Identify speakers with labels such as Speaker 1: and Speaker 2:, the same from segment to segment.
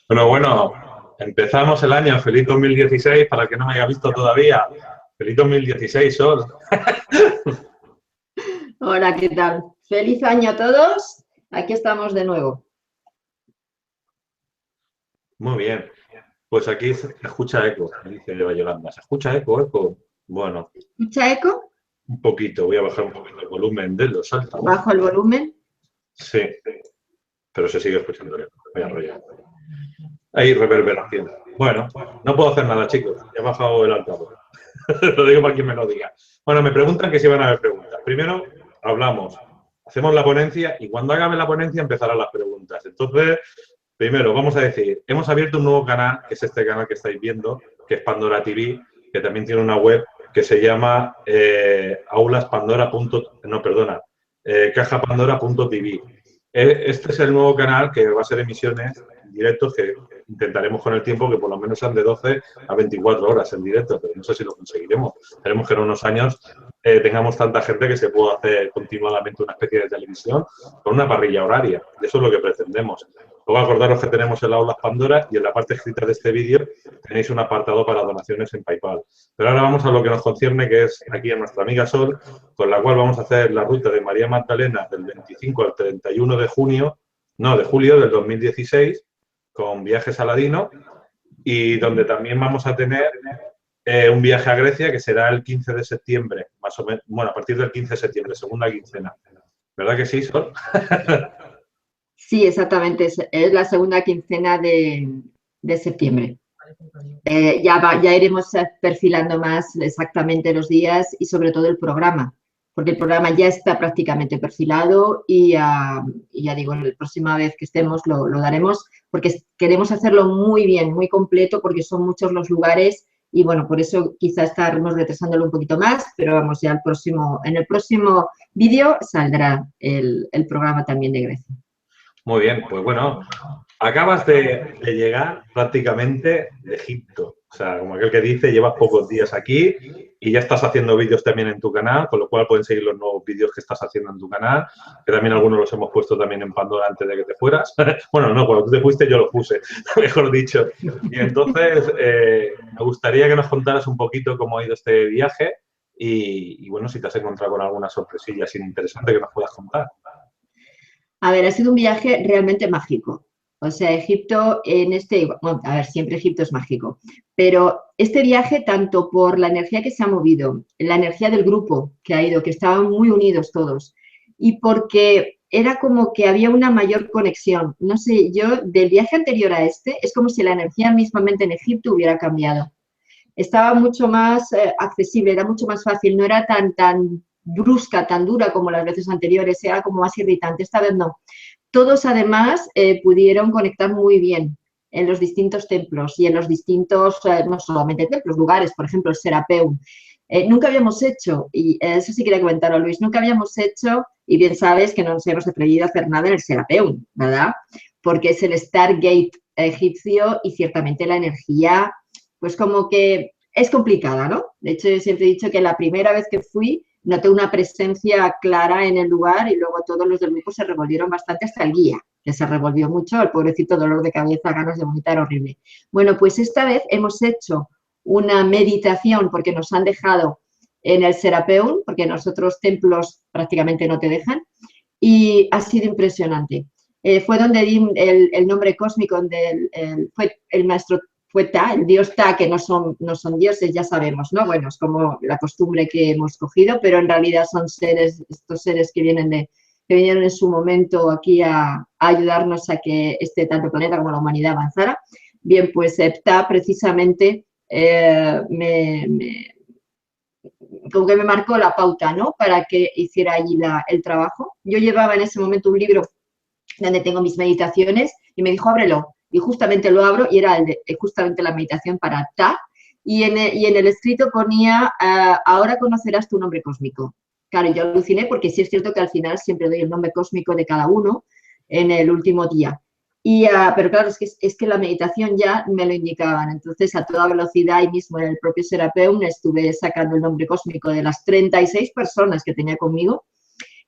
Speaker 1: Bueno, empezamos el año. Feliz 2016, para el que no me haya visto todavía. Feliz 2016, Sol.
Speaker 2: Hola, ¿qué tal? Feliz año a todos. Aquí estamos de nuevo.
Speaker 1: Muy bien. Pues aquí se escucha eco, me dice Eva Yolanda. ¿Se escucha eco, eco? Bueno,
Speaker 2: ¿Escucha eco?
Speaker 1: un poquito. Voy a bajar un poquito el volumen de los altavoces.
Speaker 2: Bajo el volumen.
Speaker 1: Sí, pero se sigue escuchando eco. Voy a rollar. Hay reverberación. Bueno, no puedo hacer nada, chicos. He bajado el altavoz. Lo digo para quien me lo diga. Bueno, me preguntan que si van a haber preguntas. Primero, hablamos, hacemos la ponencia y cuando acabe la ponencia empezarán las preguntas. Entonces, primero, vamos a decir, hemos abierto un nuevo canal, que es este canal que estáis viendo, que es Pandora TV, que también tiene una web que se llama cajapandora.tv. Este es el nuevo canal que va a ser emisiones directos que intentaremos con el tiempo que por lo menos sean de 12 a 24 horas en directo, pero no sé si lo conseguiremos. Esperemos que en unos años tengamos tanta gente que se pueda hacer continuadamente una especie de televisión con una parrilla horaria. Eso es lo que pretendemos. Luego acordaros que tenemos el Aulas Pandora y en la parte escrita de este vídeo tenéis un apartado para donaciones en PayPal. Pero ahora vamos a lo que nos concierne, que es aquí a nuestra amiga Sol, con la cual vamos a hacer la ruta de María Magdalena del 25 al 31 de julio del 2016, con Viajes Aladino, y donde también vamos a tener un viaje a Grecia que será el 15 de septiembre, más o menos, bueno, a partir del 15 de septiembre, segunda quincena. ¿Verdad que sí, Sol?
Speaker 2: Sí, exactamente. Es la segunda quincena de septiembre. Ya iremos perfilando más exactamente los días y sobre todo el programa, porque el programa ya está prácticamente perfilado y ya digo, la próxima vez que estemos lo daremos, porque queremos hacerlo muy bien, muy completo, porque son muchos los lugares y bueno, por eso quizá estaremos retrasándolo un poquito más, pero vamos, ya en el próximo vídeo saldrá el programa también de Grecia.
Speaker 1: Muy bien, pues bueno, acabas de llegar prácticamente de Egipto. O sea, como aquel que dice, llevas pocos días aquí y ya estás haciendo vídeos también en tu canal, con lo cual pueden seguir los nuevos vídeos que estás haciendo en tu canal, que también algunos los hemos puesto también en Pandora antes de que te fueras. Bueno, no, cuando tú te fuiste yo los puse, mejor dicho. Y entonces, me gustaría que nos contaras un poquito cómo ha ido este viaje y bueno, si te has encontrado con alguna sorpresilla así interesante que nos puedas contar.
Speaker 2: A ver, ha sido un viaje realmente mágico. O sea, Egipto bueno, a ver, siempre Egipto es mágico, pero este viaje, tanto por la energía que se ha movido, la energía del grupo que ha ido, que estaban muy unidos todos, y porque era como que había una mayor conexión. No sé, yo del viaje anterior a este, es como si la energía mismamente en Egipto hubiera cambiado. Estaba mucho más accesible, era mucho más fácil, no era tan brusca, tan dura como las veces anteriores, era como más irritante. Esta vez no. Todos, además, pudieron conectar muy bien en los distintos templos y en los distintos, no solamente templos, lugares, por ejemplo, el Serapeum. Nunca habíamos hecho, y eso sí quería comentarlo, Luis, nunca habíamos hecho, y bien sabes que no nos hemos atrevido a hacer nada en el Serapeum, ¿verdad? Porque es el Stargate egipcio y ciertamente la energía, pues como que es complicada, ¿no? De hecho, yo siempre he dicho que la primera vez que fui, noté una presencia clara en el lugar y luego todos los del grupo se revolvieron bastante hasta el guía, que se revolvió mucho, el pobrecito, dolor de cabeza, ganas de vomitar, horrible. Bueno, pues esta vez hemos hecho una meditación porque nos han dejado en el Serapeum, porque en los otros templos prácticamente no te dejan, y ha sido impresionante. Fue donde di el nombre cósmico, fue el maestro fue Ta, el dios Ta, que no son dioses, ya sabemos, ¿no? Bueno, es como la costumbre que hemos cogido, pero en realidad son estos seres que vinieron en su momento aquí a ayudarnos a que tanto el planeta como la humanidad avanzara. Bien, pues Ta precisamente como que me marcó la pauta, ¿no? Para que hiciera allí el trabajo. Yo llevaba en ese momento un libro donde tengo mis meditaciones y me dijo, ábrelo. Y justamente lo abro y era justamente la meditación para Ta. Y en el escrito ponía, ahora conocerás tu nombre cósmico. Claro, yo aluciné porque sí es cierto que al final siempre doy el nombre cósmico de cada uno en el último día. Pero claro, es que la meditación ya me lo indicaban. Entonces, a toda velocidad, y mismo en el propio Serapeum, estuve sacando el nombre cósmico de las 36 personas que tenía conmigo.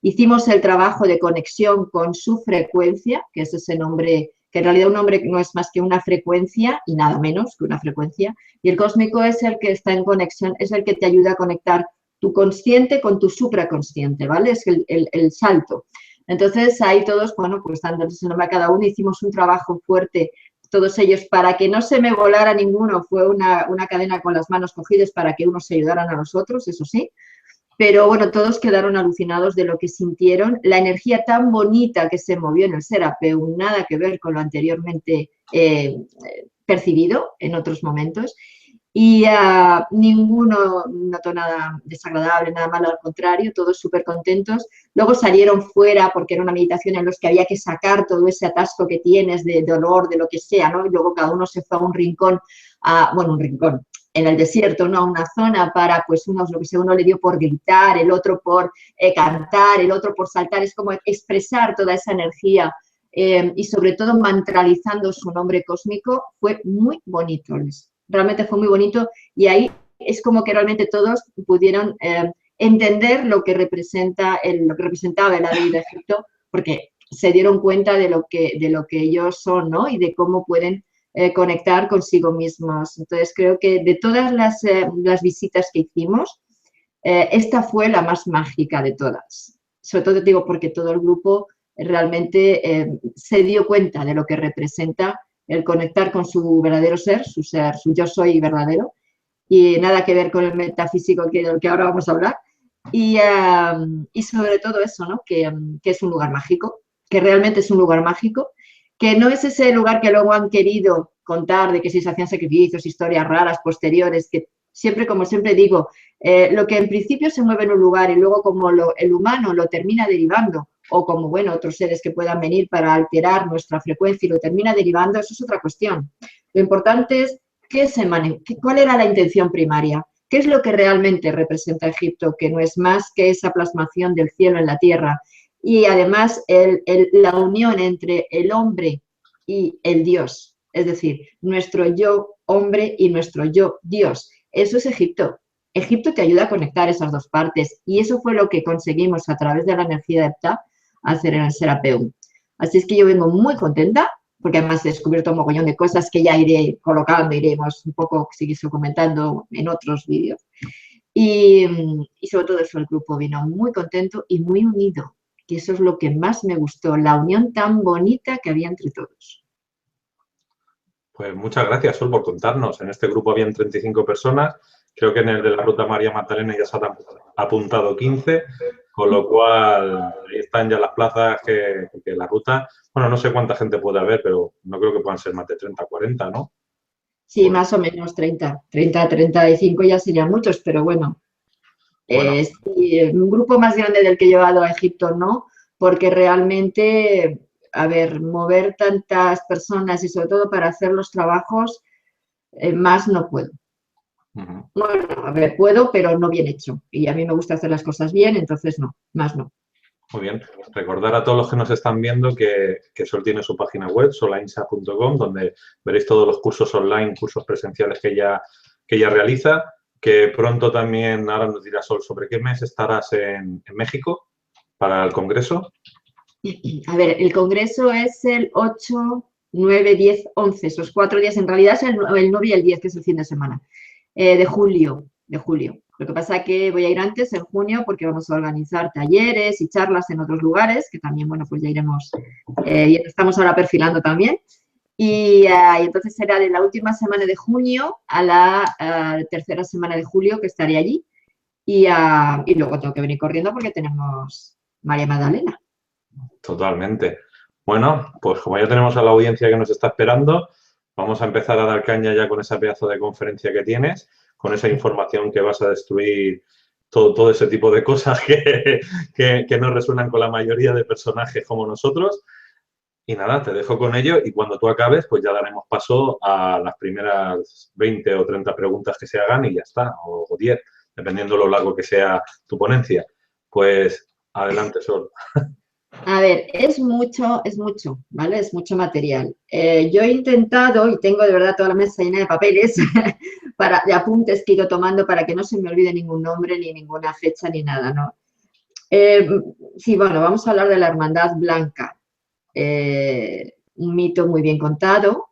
Speaker 2: Hicimos el trabajo de conexión con su frecuencia, que es ese nombre que que en realidad un nombre no es más que una frecuencia y nada menos que una frecuencia, y el cósmico es el que está en conexión, es el que te ayuda a conectar tu consciente con tu supraconsciente, ¿vale? Es el salto. Entonces, ahí todos, bueno, pues dándose el nombre a cada uno, hicimos un trabajo fuerte, todos ellos, para que no se me volara ninguno, fue una cadena con las manos cogidas para que unos se ayudaran a los otros, eso sí, pero bueno, todos quedaron alucinados de lo que sintieron, la energía tan bonita que se movió en el Serapeum, nada que ver con lo anteriormente percibido en otros momentos, y ninguno notó nada desagradable, nada malo, al contrario, todos súper contentos. Luego salieron fuera porque era una meditación en la que había que sacar todo ese atasco que tienes de dolor, de lo que sea, ¿no? Y luego cada uno se fue a un rincón, bueno, un rincón, en el desierto, ¿no? A una zona para, pues, lo que sea, uno le dio por gritar, el otro por cantar, el otro por saltar, es como expresar toda esa energía y sobre todo mantralizando su nombre cósmico, fue muy bonito, realmente fue muy bonito y ahí es como que realmente todos pudieron entender lo que representaba el Adi de Egipto, porque se dieron cuenta de lo que ellos son, ¿no? Y de cómo pueden conectar consigo mismos. Entonces, creo que de todas las visitas que hicimos, esta fue la más mágica de todas. Sobre todo, te digo, porque todo el grupo realmente se dio cuenta de lo que representa el conectar con su verdadero ser, su yo soy verdadero, y nada que ver con el metafísico del que ahora vamos a hablar. Y sobre todo eso, ¿no? Que es un lugar mágico, que realmente es un lugar mágico, que no es ese lugar que luego han querido contar de que si se hacían sacrificios, historias raras, posteriores, que siempre, como siempre digo, lo que en principio se mueve en un lugar y luego como el humano lo termina derivando, o como, bueno, otros seres que puedan venir para alterar nuestra frecuencia y lo termina derivando, eso es otra cuestión. Lo importante es cuál era la intención primaria, qué es lo que realmente representa Egipto, que no es más que esa plasmación del cielo en la tierra, y además la unión entre el hombre y el Dios, es decir, nuestro yo hombre y nuestro yo Dios. Eso es Egipto. Egipto te ayuda a conectar esas dos partes y eso fue lo que conseguimos a través de la energía de Ptah hacer en el Serapeum. Así es que yo vengo muy contenta porque además he descubierto un mogollón de cosas que ya iré colocando, iremos un poco seguir comentando en otros vídeos. Y sobre todo eso, el grupo vino muy contento y muy unido, que eso es lo que más me gustó, la unión tan bonita que había entre todos.
Speaker 1: Pues muchas gracias, Sol, por contarnos. En este grupo habían 35 personas. Creo que en el de la Ruta María Magdalena ya se han apuntado 15, con lo cual ahí están ya las plazas que la ruta... Bueno, no sé cuánta gente puede haber, pero no creo que puedan ser más de 30, 40, ¿no?
Speaker 2: Sí, pues, más o menos 30, 35 ya serían muchos, pero bueno. Sí, un grupo más grande del que he llevado a Egipto, ¿no? Porque realmente, a ver, mover tantas personas y sobre todo para hacer los trabajos, más no puedo. Bueno, a ver, puedo, pero no bien hecho. Y a mí me gusta hacer las cosas bien, entonces no, más no.
Speaker 1: Muy bien. Recordar a todos los que nos están viendo que Sol tiene su página web, solainsa.com, donde veréis todos los cursos online, cursos presenciales que ella realiza, que pronto también, ahora nos dirá Sol, ¿sobre qué mes estarás en México para el congreso?
Speaker 2: A ver, el congreso es el 8, 9, 10, 11, esos 4 días, en realidad es el 9 y el 10, que es el fin de semana, de julio. Lo que pasa es que voy a ir antes, en junio, porque vamos a organizar talleres y charlas en otros lugares, que también, bueno, pues ya iremos, y estamos ahora perfilando también. Y entonces será de la última semana de junio a la tercera semana de julio que estaré allí. Y luego tengo que venir corriendo porque tenemos María Magdalena.
Speaker 1: Totalmente. Bueno, pues como ya tenemos a la audiencia que nos está esperando, vamos a empezar a dar caña ya con ese pedazo de conferencia que tienes, con esa información que vas a destruir todo ese tipo de cosas que no resuenan con la mayoría de personajes como nosotros. Y nada, te dejo con ello y cuando tú acabes, pues ya daremos paso a las primeras 20 o 30 preguntas que se hagan y ya está, o 10, dependiendo lo largo que sea tu ponencia. Pues adelante, Sol.
Speaker 2: A ver, es mucho, ¿vale? Es mucho material. Yo he intentado, y tengo de verdad toda la mesa llena de papeles, de apuntes que he ido tomando para que no se me olvide ningún nombre, ni ninguna fecha, ni nada, ¿no? Sí, bueno, vamos a hablar de la Hermandad Blanca. un mito muy bien contado.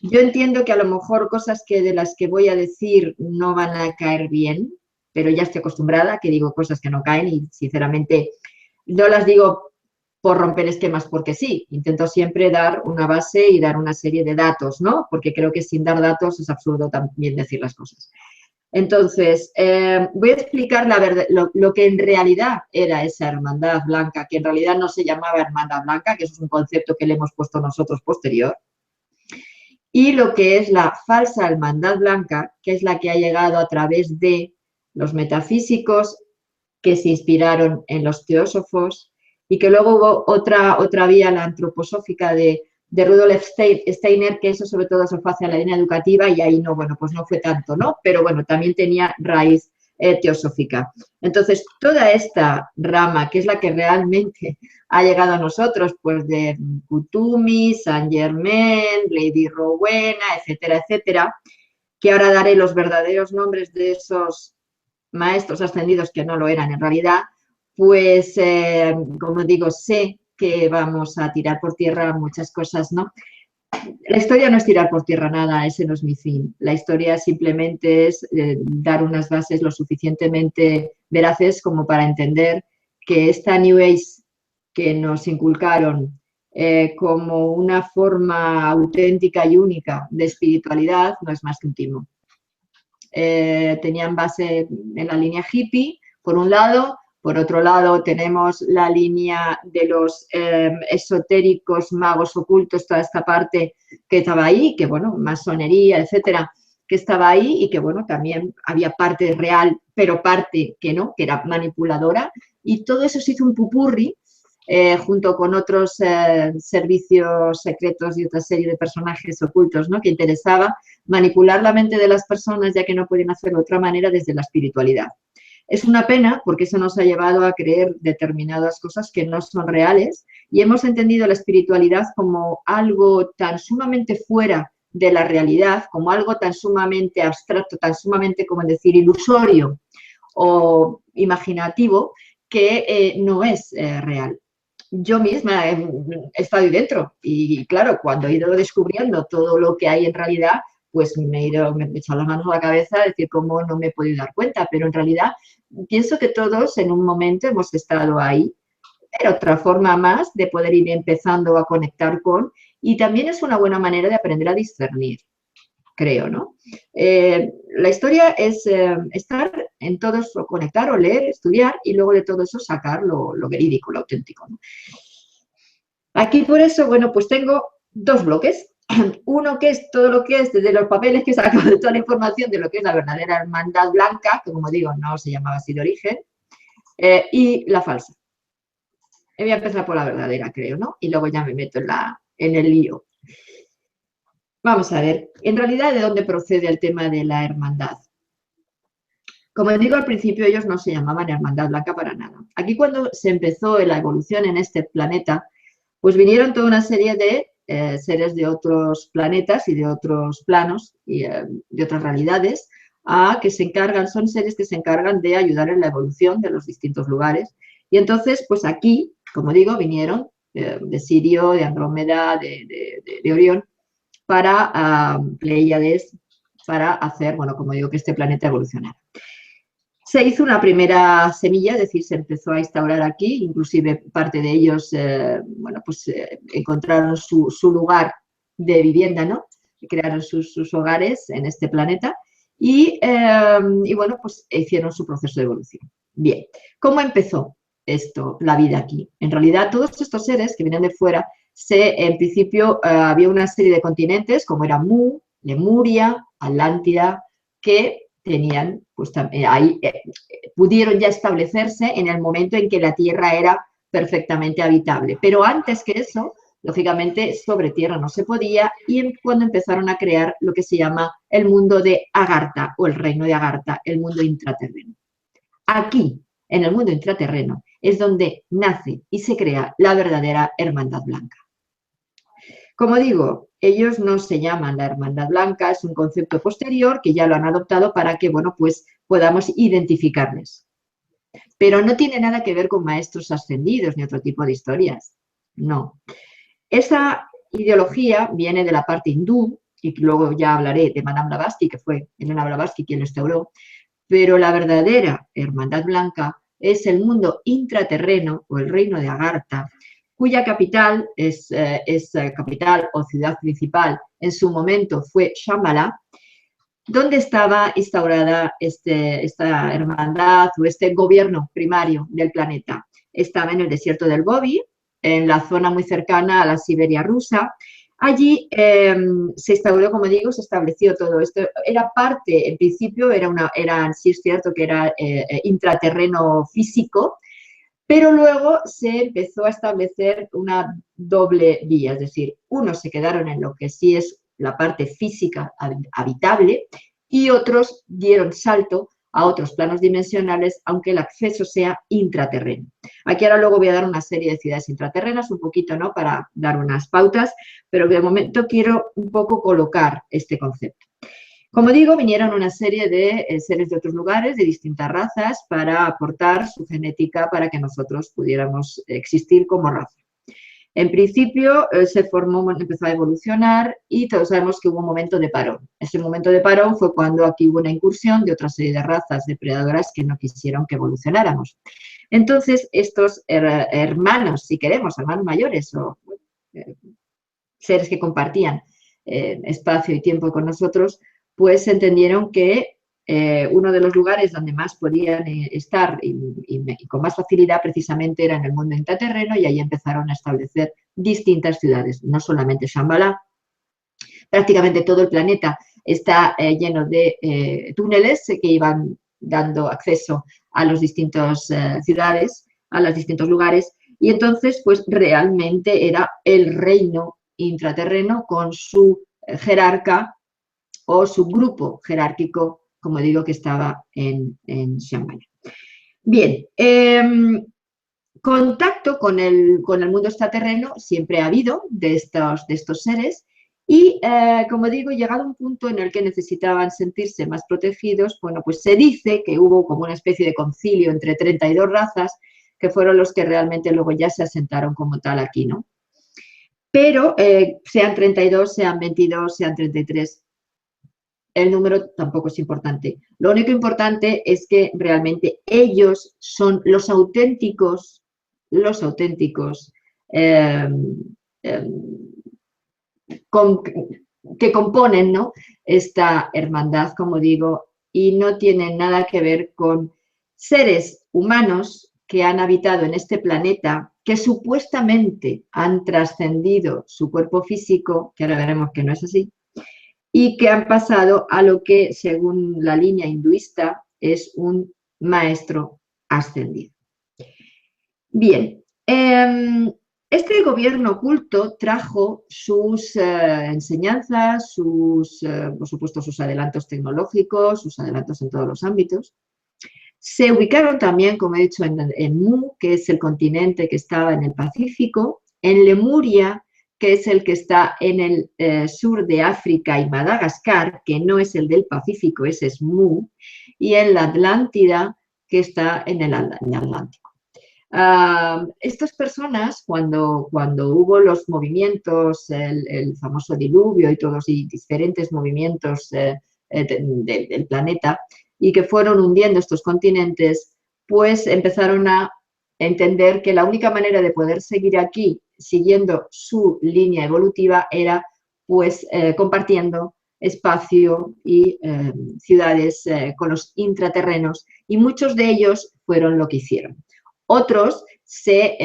Speaker 2: Yo entiendo que a lo mejor cosas de las que voy a decir no van a caer bien, pero ya estoy acostumbrada a que digo cosas que no caen y sinceramente no las digo por romper esquemas porque sí, intento siempre dar una base y dar una serie de datos, ¿no? Porque creo que sin dar datos es absurdo también decir las cosas. Entonces, voy a explicar lo que en realidad era esa hermandad blanca, que en realidad no se llamaba hermandad blanca, que eso es un concepto que le hemos puesto nosotros posterior, y lo que es la falsa hermandad blanca, que es la que ha llegado a través de los metafísicos que se inspiraron en los teósofos y que luego hubo otra vía, la antroposófica de Rudolf Steiner, que eso sobre todo se fue hacia la línea educativa y ahí no, bueno, pues no fue tanto, ¿no? Pero bueno, también tenía raíz teosófica. Entonces, toda esta rama, que es la que realmente ha llegado a nosotros, pues de Kutumi, Saint Germain, Lady Rowena, etcétera, etcétera, que ahora daré los verdaderos nombres de esos maestros ascendidos que no lo eran en realidad, pues, como digo, sé que vamos a tirar por tierra muchas cosas, ¿no? La historia no es tirar por tierra nada, ese no es mi fin. La historia simplemente es dar unas bases lo suficientemente veraces como para entender que esta New Age que nos inculcaron como una forma auténtica y única de espiritualidad no es más que un timo. Tenían base en la línea hippie, por un lado. Por otro lado, tenemos la línea de los esotéricos, magos ocultos, toda esta parte que estaba ahí, que bueno, masonería, etcétera, que estaba ahí y que bueno, también había parte real, pero parte que no, que era manipuladora. Y todo eso se hizo un pupurri junto con otros servicios secretos y otra serie de personajes ocultos, ¿no? Que interesaba manipular la mente de las personas, ya que no pueden hacerlo de otra manera desde la espiritualidad. Es una pena porque eso nos ha llevado a creer determinadas cosas que no son reales y hemos entendido la espiritualidad como algo tan sumamente fuera de la realidad, como algo tan sumamente abstracto, tan sumamente, como decir, ilusorio o imaginativo, que no es real. Yo misma he estado ahí dentro y claro, cuando he ido descubriendo todo lo que hay en realidad, pues me he echado las manos a la cabeza a decir cómo no me he podido dar cuenta, pero en realidad pienso que todos en un momento hemos estado ahí. Era otra forma más de poder ir empezando a conectar con, y también es una buena manera de aprender a discernir, creo, ¿no? La historia es estar en todo eso, conectar o leer, estudiar y luego de todo eso sacar lo verídico, lo auténtico, ¿no? Aquí por eso, bueno, pues tengo dos bloques. Uno que es todo lo que es desde los papeles que he sacado de toda la información de lo que es la verdadera hermandad blanca, que como digo, no se llamaba así de origen, y la falsa. Voy a empezar por la verdadera, creo, ¿no? Y luego ya me meto en el lío. Vamos a ver, en realidad, ¿de dónde procede el tema de la hermandad? Como digo al principio, ellos no se llamaban hermandad blanca para nada. Aquí cuando se empezó la evolución en este planeta, pues vinieron toda una serie de seres de otros planetas y de otros planos y de otras realidades que se encargan, son seres que se encargan de ayudar en la evolución de los distintos lugares. Y entonces, pues aquí, como digo, vinieron de Sirio, de Andrómeda, de Orión, para Pleiades, para hacer, bueno, como digo, que este planeta evolucionara. Se hizo una primera semilla, es decir, se empezó a instaurar aquí, inclusive parte de ellos, bueno, pues encontraron su lugar de vivienda, ¿no? Crearon sus hogares en este planeta y, bueno, pues hicieron su proceso de evolución. Bien, ¿cómo empezó esto, la vida aquí? En realidad, todos estos seres que vienen de fuera, en principio había una serie de continentes, como era Mu, Lemuria, Atlántida, que tenían, pues ahí pudieron ya establecerse en el momento en que la Tierra era perfectamente habitable. Pero antes que eso, lógicamente, sobre Tierra no se podía y cuando empezaron a crear lo que se llama el mundo de Agartha o el reino de Agartha, el mundo intraterreno. Aquí, en el mundo intraterreno, es donde nace y se crea la verdadera hermandad blanca. Como digo, ellos no se llaman la hermandad blanca, es un concepto posterior que ya lo han adoptado para que, bueno, pues podamos identificarles. Pero no tiene nada que ver con maestros ascendidos ni otro tipo de historias. No. Esa ideología viene de la parte hindú, y luego ya hablaré de Madame Blavatsky, que fue Elena Blavatsky quien lo instauró, pero la verdadera hermandad blanca es el mundo intraterreno o el reino de Agartha, cuya capital es capital o ciudad principal en su momento fue Shambhala, donde estaba instaurada esta hermandad o este gobierno primario del planeta. Estaba en el desierto del Gobi, en la zona muy cercana a la Siberia rusa. Allí se instauró, como digo, se estableció todo esto. Era parte, en principio, sí es cierto que era intraterreno físico, pero luego se empezó a establecer una doble vía, es decir, unos se quedaron en lo que sí es la parte física habitable y otros dieron salto a otros planos dimensionales, aunque el acceso sea intraterreno. Aquí ahora luego voy a dar una serie de ciudades intraterrenas, un poquito, ¿no?, para dar unas pautas, pero de momento quiero un poco colocar este concepto. Como digo, vinieron una serie de seres de otros lugares, de distintas razas, para aportar su genética para que nosotros pudiéramos existir como raza. En principio empezó a evolucionar y todos sabemos que hubo un momento de parón. Ese momento de parón fue cuando aquí hubo una incursión de otra serie de razas depredadoras que no quisieron que evolucionáramos. Entonces, estos hermanos, si queremos, hermanos mayores o seres que compartían espacio y tiempo con nosotros, pues entendieron que uno de los lugares donde más podían estar y con más facilidad precisamente era en el mundo intraterreno, y ahí empezaron a establecer distintas ciudades, no solamente Shambhala. Prácticamente todo el planeta está lleno de túneles que iban dando acceso a las distintas ciudades, a los distintos lugares, y entonces pues realmente era el reino intraterreno con su jerarca o su grupo jerárquico, como digo, que estaba en Shambhala. Bien, contacto con el mundo extraterreno siempre ha habido de estos seres y, como digo, llegado a un punto en el que necesitaban sentirse más protegidos, bueno, pues se dice que hubo como una especie de concilio entre 32 razas que fueron los que realmente luego ya se asentaron como tal aquí, ¿no? Pero sean 32, sean 22, sean 33, el número tampoco es importante. Lo único importante es que realmente ellos son los auténticos que componen, ¿no?, esta hermandad, como digo, y no tienen nada que ver con seres humanos que han habitado en este planeta, que supuestamente han trascendido su cuerpo físico, que ahora veremos que no es así, y que han pasado a lo que, según la línea hinduista, es un maestro ascendido. Bien, este gobierno oculto trajo sus enseñanzas, por supuesto, sus adelantos tecnológicos, sus adelantos en todos los ámbitos. Se ubicaron también, como he dicho, en Mu, que es el continente que estaba en el Pacífico, en Lemuria, que es el que está en el sur de África, y Madagascar, que no es el del Pacífico, ese es Mu, y en la Atlántida, que está en el Atlántico. Estas personas, cuando hubo los movimientos, el famoso diluvio y todos y diferentes movimientos del planeta, y que fueron hundiendo estos continentes, pues empezaron a entender que la única manera de poder seguir aquí, siguiendo su línea evolutiva, era pues compartiendo espacio y ciudades con los intraterrenos, y muchos de ellos fueron lo que hicieron. Otros se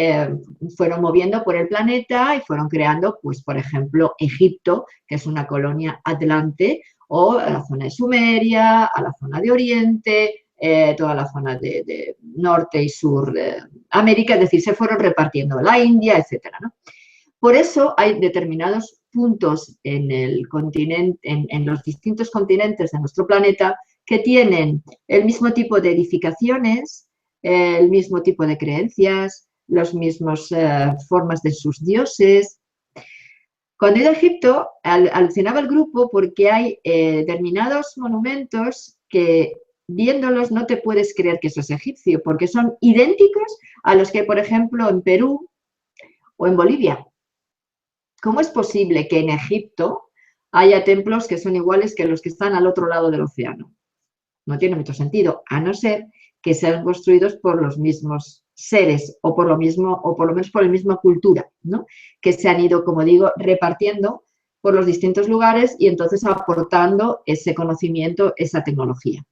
Speaker 2: fueron moviendo por el planeta y fueron creando, pues, por ejemplo, Egipto, que es una colonia atlante, o a la zona de Sumeria, a la zona de Oriente, toda la zona de norte y sur de América, es decir, se fueron repartiendo la India, etcétera, ¿no? Por eso hay determinados puntos en el continente, en los distintos continentes de nuestro planeta, que tienen el mismo tipo de edificaciones, el mismo tipo de creencias, las mismas formas de sus dioses. Cuando he ido a Egipto, alucinaba el grupo porque hay determinados monumentos que, viéndolos, no te puedes creer que eso es egipcio, porque son idénticos a los que hay, por ejemplo, en Perú o en Bolivia. ¿cómo es posible que en Egipto haya templos que son iguales que los que están al otro lado del océano? No tiene mucho sentido, a no ser que sean construidos por los mismos seres o por lo menos por la misma cultura, ¿no? Que se han ido, como digo, repartiendo por los distintos lugares y entonces aportando ese conocimiento, esa tecnología.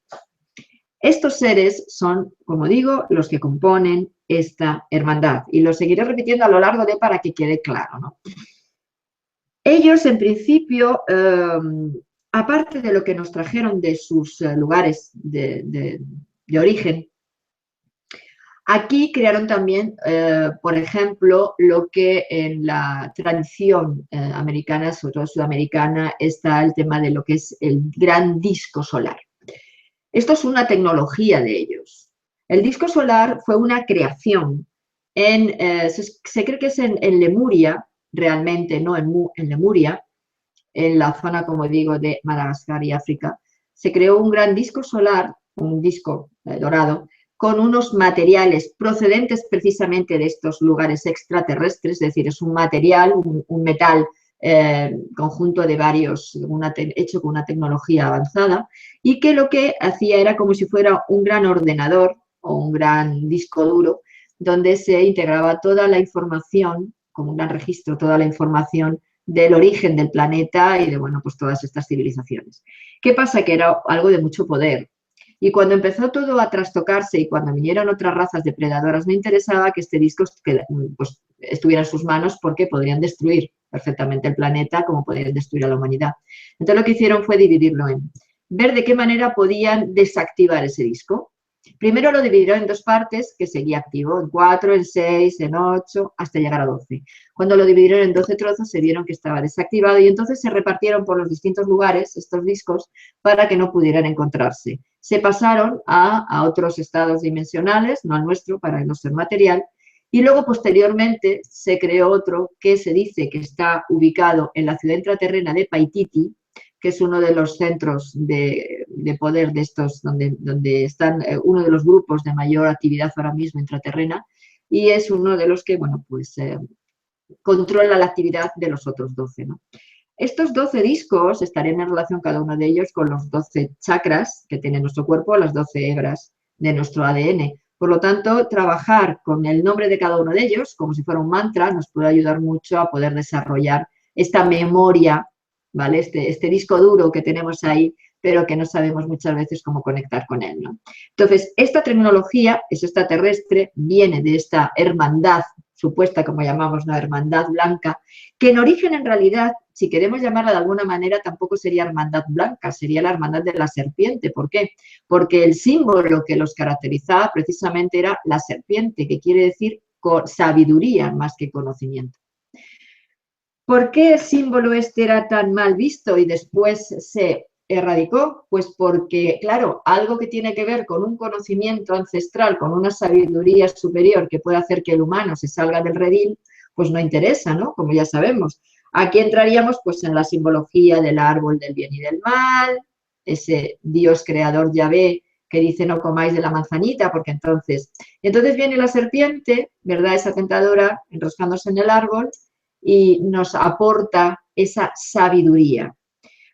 Speaker 2: Estos seres son, como digo, los que componen esta hermandad y lo seguiré repitiendo a lo largo de para que quede claro, ¿no? Ellos, en principio, aparte de lo que nos trajeron de sus lugares de origen, aquí crearon también, por ejemplo, lo que en la tradición americana, sobre todo sudamericana, está el tema de lo que es el gran disco solar. Esto es una tecnología de ellos. El disco solar fue una creación se cree que es en Lemuria, realmente, no en Lemuria, en la zona, como digo, de Madagascar y África. Se creó un gran disco solar, un disco dorado, con unos materiales procedentes precisamente de estos lugares extraterrestres, es decir, es un material, un metal conjunto de varios, hecho con una tecnología avanzada, y que lo que hacía era como si fuera un gran ordenador o un gran disco duro, donde se integraba toda la información, como un gran registro, toda la información del origen del planeta y de, bueno, pues todas estas civilizaciones. ¿Qué pasa? Que era algo de mucho poder. Y cuando empezó todo a trastocarse y cuando vinieron otras razas depredadoras, me interesaba que este disco pues, estuviera en sus manos porque podrían destruir perfectamente el planeta como podrían destruir a la humanidad. Entonces lo que hicieron fue dividirlo en ver de qué manera podían desactivar ese disco. Primero lo dividieron en dos partes, que seguía activo, en 4, en 6, en 8, hasta llegar a 12. Cuando lo dividieron en 12 trozos se vieron que estaba desactivado y entonces se repartieron por los distintos lugares estos discos para que no pudieran encontrarse. Se pasaron a otros estados dimensionales, no al nuestro, para no ser material, y luego posteriormente se creó otro que se dice que está ubicado en la ciudad intraterrena de Paititi, que es uno de los centros de poder de estos, donde están uno de los grupos de mayor actividad ahora mismo intraterrena, y es uno de los que, bueno, pues controla la actividad de los otros 12, ¿no? Estos 12 discos estarían en relación cada uno de ellos con los 12 chakras que tiene nuestro cuerpo, las 12 hebras de nuestro ADN. Por lo tanto, trabajar con el nombre de cada uno de ellos, como si fuera un mantra, nos puede ayudar mucho a poder desarrollar esta memoria, ¿vale? Este disco duro que tenemos ahí, pero que no sabemos muchas veces cómo conectar con él, ¿no? Entonces, esta tecnología es extraterrestre, viene de esta hermandad supuesta, como llamamos, una hermandad blanca, que en origen, en realidad, si queremos llamarla de alguna manera, tampoco sería hermandad blanca, sería la hermandad de la serpiente. ¿Por qué? Porque el símbolo que los caracterizaba precisamente era la serpiente, que quiere decir sabiduría más que conocimiento. ¿Por qué el símbolo este era tan mal visto y después se erradicó? Pues porque, claro, algo que tiene que ver con un conocimiento ancestral, con una sabiduría superior que puede hacer que el humano se salga del redil, pues no interesa, ¿no? Como ya sabemos. Aquí entraríamos pues en la simbología del árbol del bien y del mal, ese Dios creador Yahvé que dice no comáis de la manzanita, porque entonces viene la serpiente, ¿verdad? Esa tentadora enroscándose en el árbol y nos aporta esa sabiduría.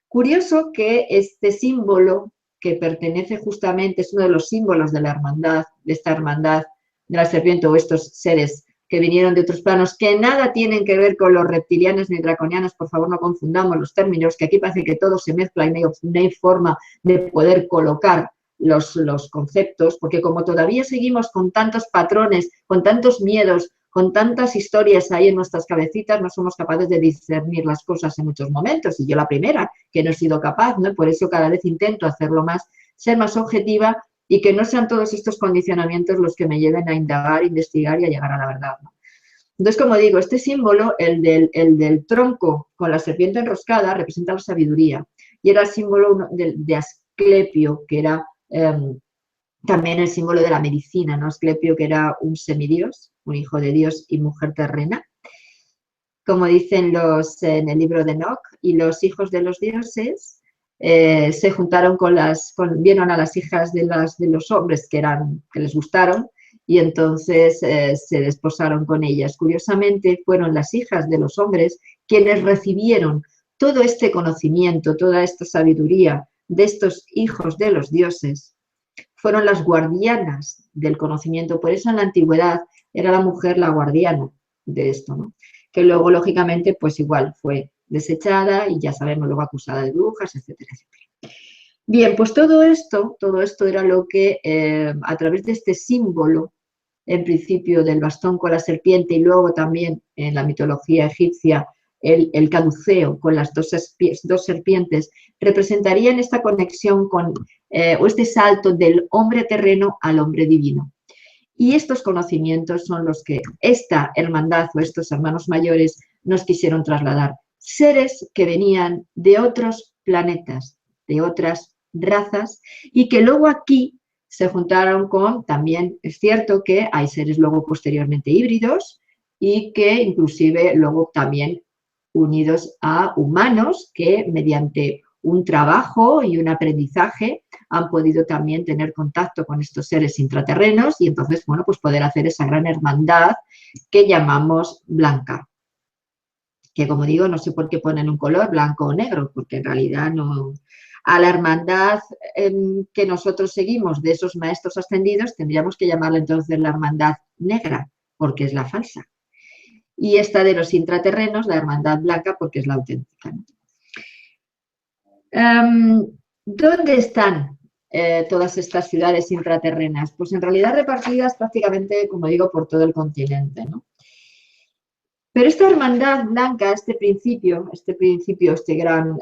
Speaker 2: Curioso que este símbolo, que pertenece justamente, es uno de los símbolos de la hermandad, de esta hermandad de la serpiente o estos seres que vinieron de otros planos, que nada tienen que ver con los reptilianos ni draconianos, por favor no confundamos los términos, que aquí parece que todo se mezcla y no hay forma de poder colocar los conceptos, porque como todavía seguimos con tantos patrones, con tantos miedos, con tantas historias ahí en nuestras cabecitas, no somos capaces de discernir las cosas en muchos momentos, y yo la primera, que no he sido capaz, ¿no? Por eso cada vez intento hacerlo más, ser más objetiva y que no sean todos estos condicionamientos los que me lleven a indagar, investigar y a llegar a la verdad, ¿no? Entonces, como digo, este símbolo, el del tronco con la serpiente enroscada, representa la sabiduría, y era el símbolo de Asclepio, que era también el símbolo de la medicina, ¿no? Asclepio, que era un semidios, un hijo de Dios y mujer terrena, como dicen en el libro de Enoch, y los hijos de los dioses se juntaron vieron a las hijas de los hombres que les gustaron, y entonces se desposaron con ellas. Curiosamente, fueron las hijas de los hombres quienes recibieron todo este conocimiento, toda esta sabiduría de estos hijos de los dioses, fueron las guardianas del conocimiento. Por eso en la antigüedad era la mujer la guardiana de esto, ¿no? Que luego, lógicamente, pues igual fue desechada y ya sabemos, luego acusada de brujas, etcétera, etcétera. Bien, pues todo esto era lo que a través de este símbolo, en principio del bastón con la serpiente y luego también en la mitología egipcia el caduceo con las dos serpientes, representarían esta conexión con, o este salto del hombre terreno al hombre divino. Y estos conocimientos son los que esta hermandad o estos hermanos mayores nos quisieron trasladar. Seres que venían de otros planetas, de otras razas, y que luego aquí se juntaron con, también es cierto que hay seres luego posteriormente híbridos y que inclusive luego también unidos a humanos que mediante un trabajo y un aprendizaje han podido también tener contacto con estos seres intraterrenos y entonces, bueno, pues poder hacer esa gran hermandad que llamamos blanca. Que como digo, no sé por qué ponen un color blanco o negro, porque en realidad no... A la hermandad que nosotros seguimos de esos maestros ascendidos tendríamos que llamarla entonces la hermandad negra, porque es la falsa. Y esta de los intraterrenos, la hermandad blanca, porque es la auténtica, ¿no? ¿Dónde están todas estas ciudades intraterrenas? Pues en realidad repartidas prácticamente, como digo, por todo el continente, ¿no? Pero esta hermandad blanca, este gran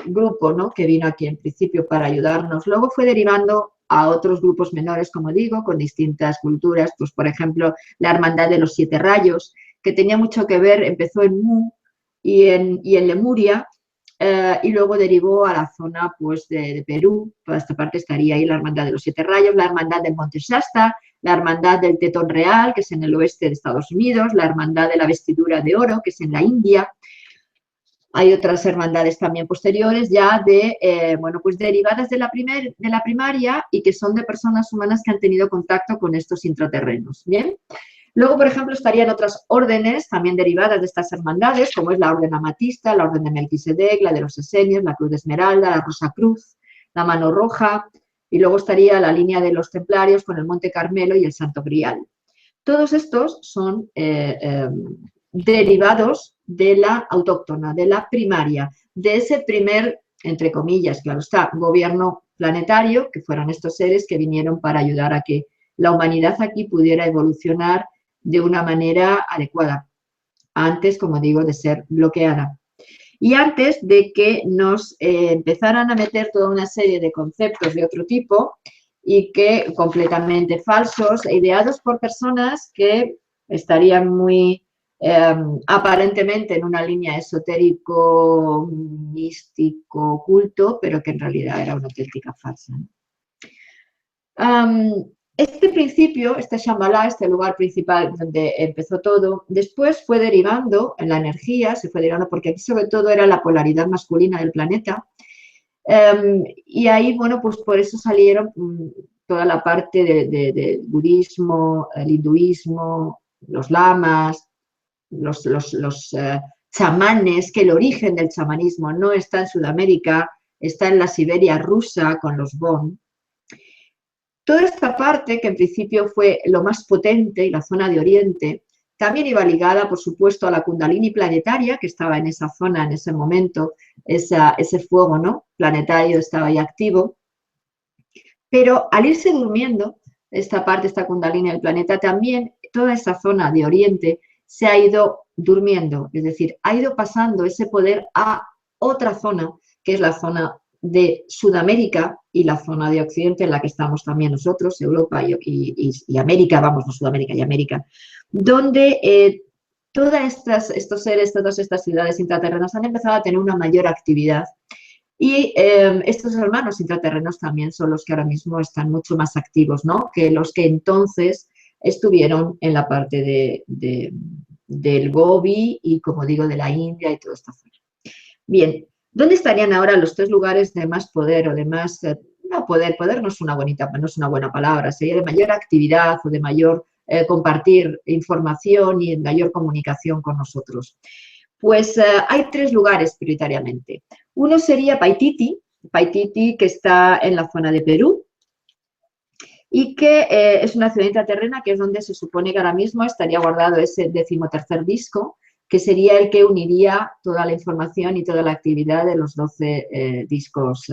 Speaker 2: grupo, ¿no?, que vino aquí en principio para ayudarnos, luego fue derivando a otros grupos menores, como digo, con distintas culturas, pues por ejemplo la hermandad de los 7 rayos, que tenía mucho que ver, empezó en Mu y en Lemuria, y luego derivó a la zona pues, de Perú. Toda esta parte estaría ahí la hermandad de los 7 rayos, la hermandad del Monte Shasta, la hermandad del Tetón Real, que es en el oeste de Estados Unidos, la hermandad de la vestidura de oro, que es en la India. Hay otras hermandades también posteriores ya de, bueno, pues derivadas de la primaria y que son de personas humanas que han tenido contacto con estos intraterrenos, ¿bien? Luego, por ejemplo, estarían otras órdenes también derivadas de estas hermandades, como es la orden amatista, la orden de Melquisedec, la de los esenios, la cruz de esmeralda, la rosa cruz, la mano roja, y luego estaría la línea de los templarios con el Monte Carmelo y el Santo Grial. Todos estos son derivados de la autóctona, de la primaria, de ese primer, entre comillas, claro está, gobierno planetario, que fueron estos seres que vinieron para ayudar a que la humanidad aquí pudiera evolucionar de una manera adecuada, antes, como digo, de ser bloqueada. Y antes de que nos empezaran a meter toda una serie de conceptos de otro tipo y que completamente falsos e ideados por personas que estarían muy aparentemente en una línea esotérico, místico, oculto, pero que en realidad era una auténtica farsa. Este principio, este Shambhala, este lugar principal donde empezó todo, después fue derivando en la energía, se fue derivando porque aquí sobre todo era la polaridad masculina del planeta, y ahí, bueno, pues por eso salieron toda la parte del budismo, el hinduismo, los lamas, los chamanes, que el origen del chamanismo no está en Sudamérica, está en la Siberia rusa con los Bon. Toda esta parte, que en principio fue lo más potente y la zona de Oriente, también iba ligada, por supuesto, a la Kundalini planetaria, que estaba en esa zona en ese momento, ese fuego, ¿no?, planetario estaba ahí activo. Pero al irse durmiendo, esta parte, esta Kundalini del planeta, también toda esa zona de Oriente se ha ido durmiendo, es decir, ha ido pasando ese poder a otra zona, que es la zona de Sudamérica y la zona de Occidente en la que estamos también nosotros, Europa y América, vamos, no Sudamérica y América, donde todos estos seres, todas estas ciudades intraterrenas han empezado a tener una mayor actividad y estos hermanos intraterrenos también son los que ahora mismo están mucho más activos, ¿no?, que los que entonces estuvieron en la parte del Gobi y, como digo, de la India y toda esta zona. Bien, ¿dónde estarían ahora los 3 lugares de más poder o de más, no poder no es una buena palabra, sería de mayor actividad o de mayor compartir información y de mayor comunicación con nosotros? Pues hay 3 lugares prioritariamente. Uno sería Paititi, Paititi que está en la zona de Perú y que es una ciudad intraterrena que es donde se supone que ahora mismo estaría guardado ese 13º disco, que sería el que uniría toda la información y toda la actividad de los 12 discos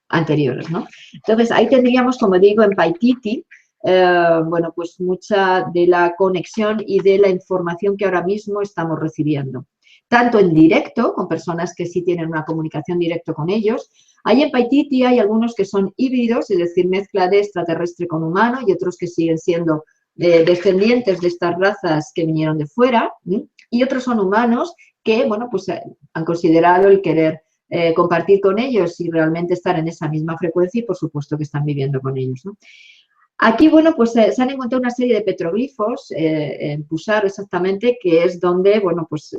Speaker 2: anteriores, ¿no? Entonces, ahí tendríamos, como digo, en Paititi, bueno, pues mucha de la conexión y de la información que ahora mismo estamos recibiendo. Tanto en directo, con personas que sí tienen una comunicación directa con ellos. Ahí en Paititi hay algunos que son híbridos, es decir, mezcla de extraterrestre con humano, y otros que siguen siendo descendientes de estas razas que vinieron de fuera, y otros son humanos que, bueno, pues han considerado el querer compartir con ellos y realmente estar en esa misma frecuencia y por supuesto que están viviendo con ellos, ¿no? Aquí, bueno, pues se han encontrado una serie de petroglifos en Pusar exactamente, que es donde, bueno, pues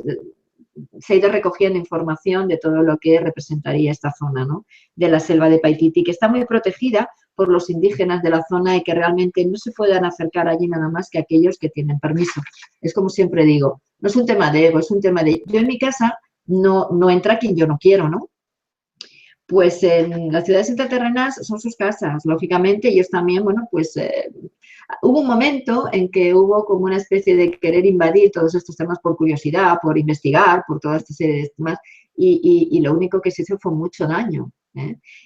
Speaker 2: se ha ido recogiendo información de todo lo que representaría esta zona, ¿no? De la selva de Paititi, que está muy protegida por los indígenas de la zona y que realmente no se puedan acercar allí nada más que aquellos que tienen permiso. Es como siempre digo, no es un tema de ego, es un tema de yo en mi casa no entra quien yo no quiero, ¿no? Pues en las ciudades intraterrenas son sus casas, lógicamente, ellos también, bueno, pues hubo un momento en que hubo como una especie de querer invadir todos estos temas por curiosidad, por investigar, por toda esta serie de temas, y lo único que se hizo fue mucho daño.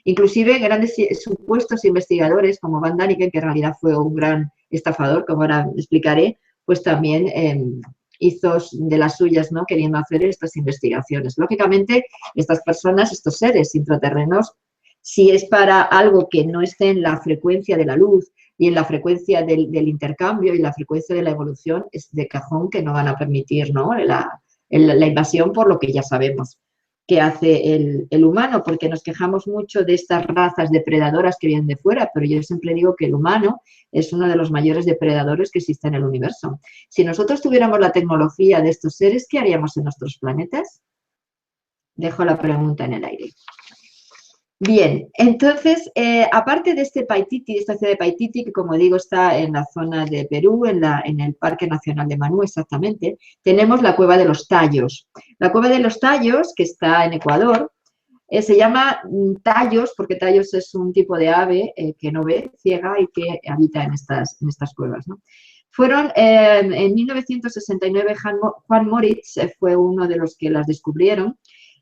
Speaker 2: Inclusive grandes supuestos investigadores como Van Daniken, que en realidad fue un gran estafador, como ahora explicaré, pues también hizo de las suyas, ¿no? Queriendo hacer estas investigaciones. Lógicamente, estas personas, estos seres intraterrenos, si es para algo que no esté en la frecuencia de la luz y en la frecuencia del intercambio y la frecuencia de la evolución, es de cajón que no van a permitir, ¿no? la invasión, por lo que ya sabemos que hace el humano, porque nos quejamos mucho de estas razas depredadoras que vienen de fuera, pero yo siempre digo que el humano es uno de los mayores depredadores que existe en el universo. Si nosotros tuviéramos la tecnología de estos seres, ¿qué haríamos en nuestros planetas? Dejo la pregunta en el aire. Bien, entonces, aparte de este Paititi, de esta ciudad de Paititi, que como digo está en la zona de Perú, en el Parque Nacional de Manú exactamente, tenemos la Cueva de los Tallos. La Cueva de los Tallos, que está en Ecuador, se llama Tallos porque Tallos es un tipo de ave que no ve, ciega y que habita en estas cuevas, ¿no? Fueron, en 1969, Juan Moritz fue uno de los que las descubrieron.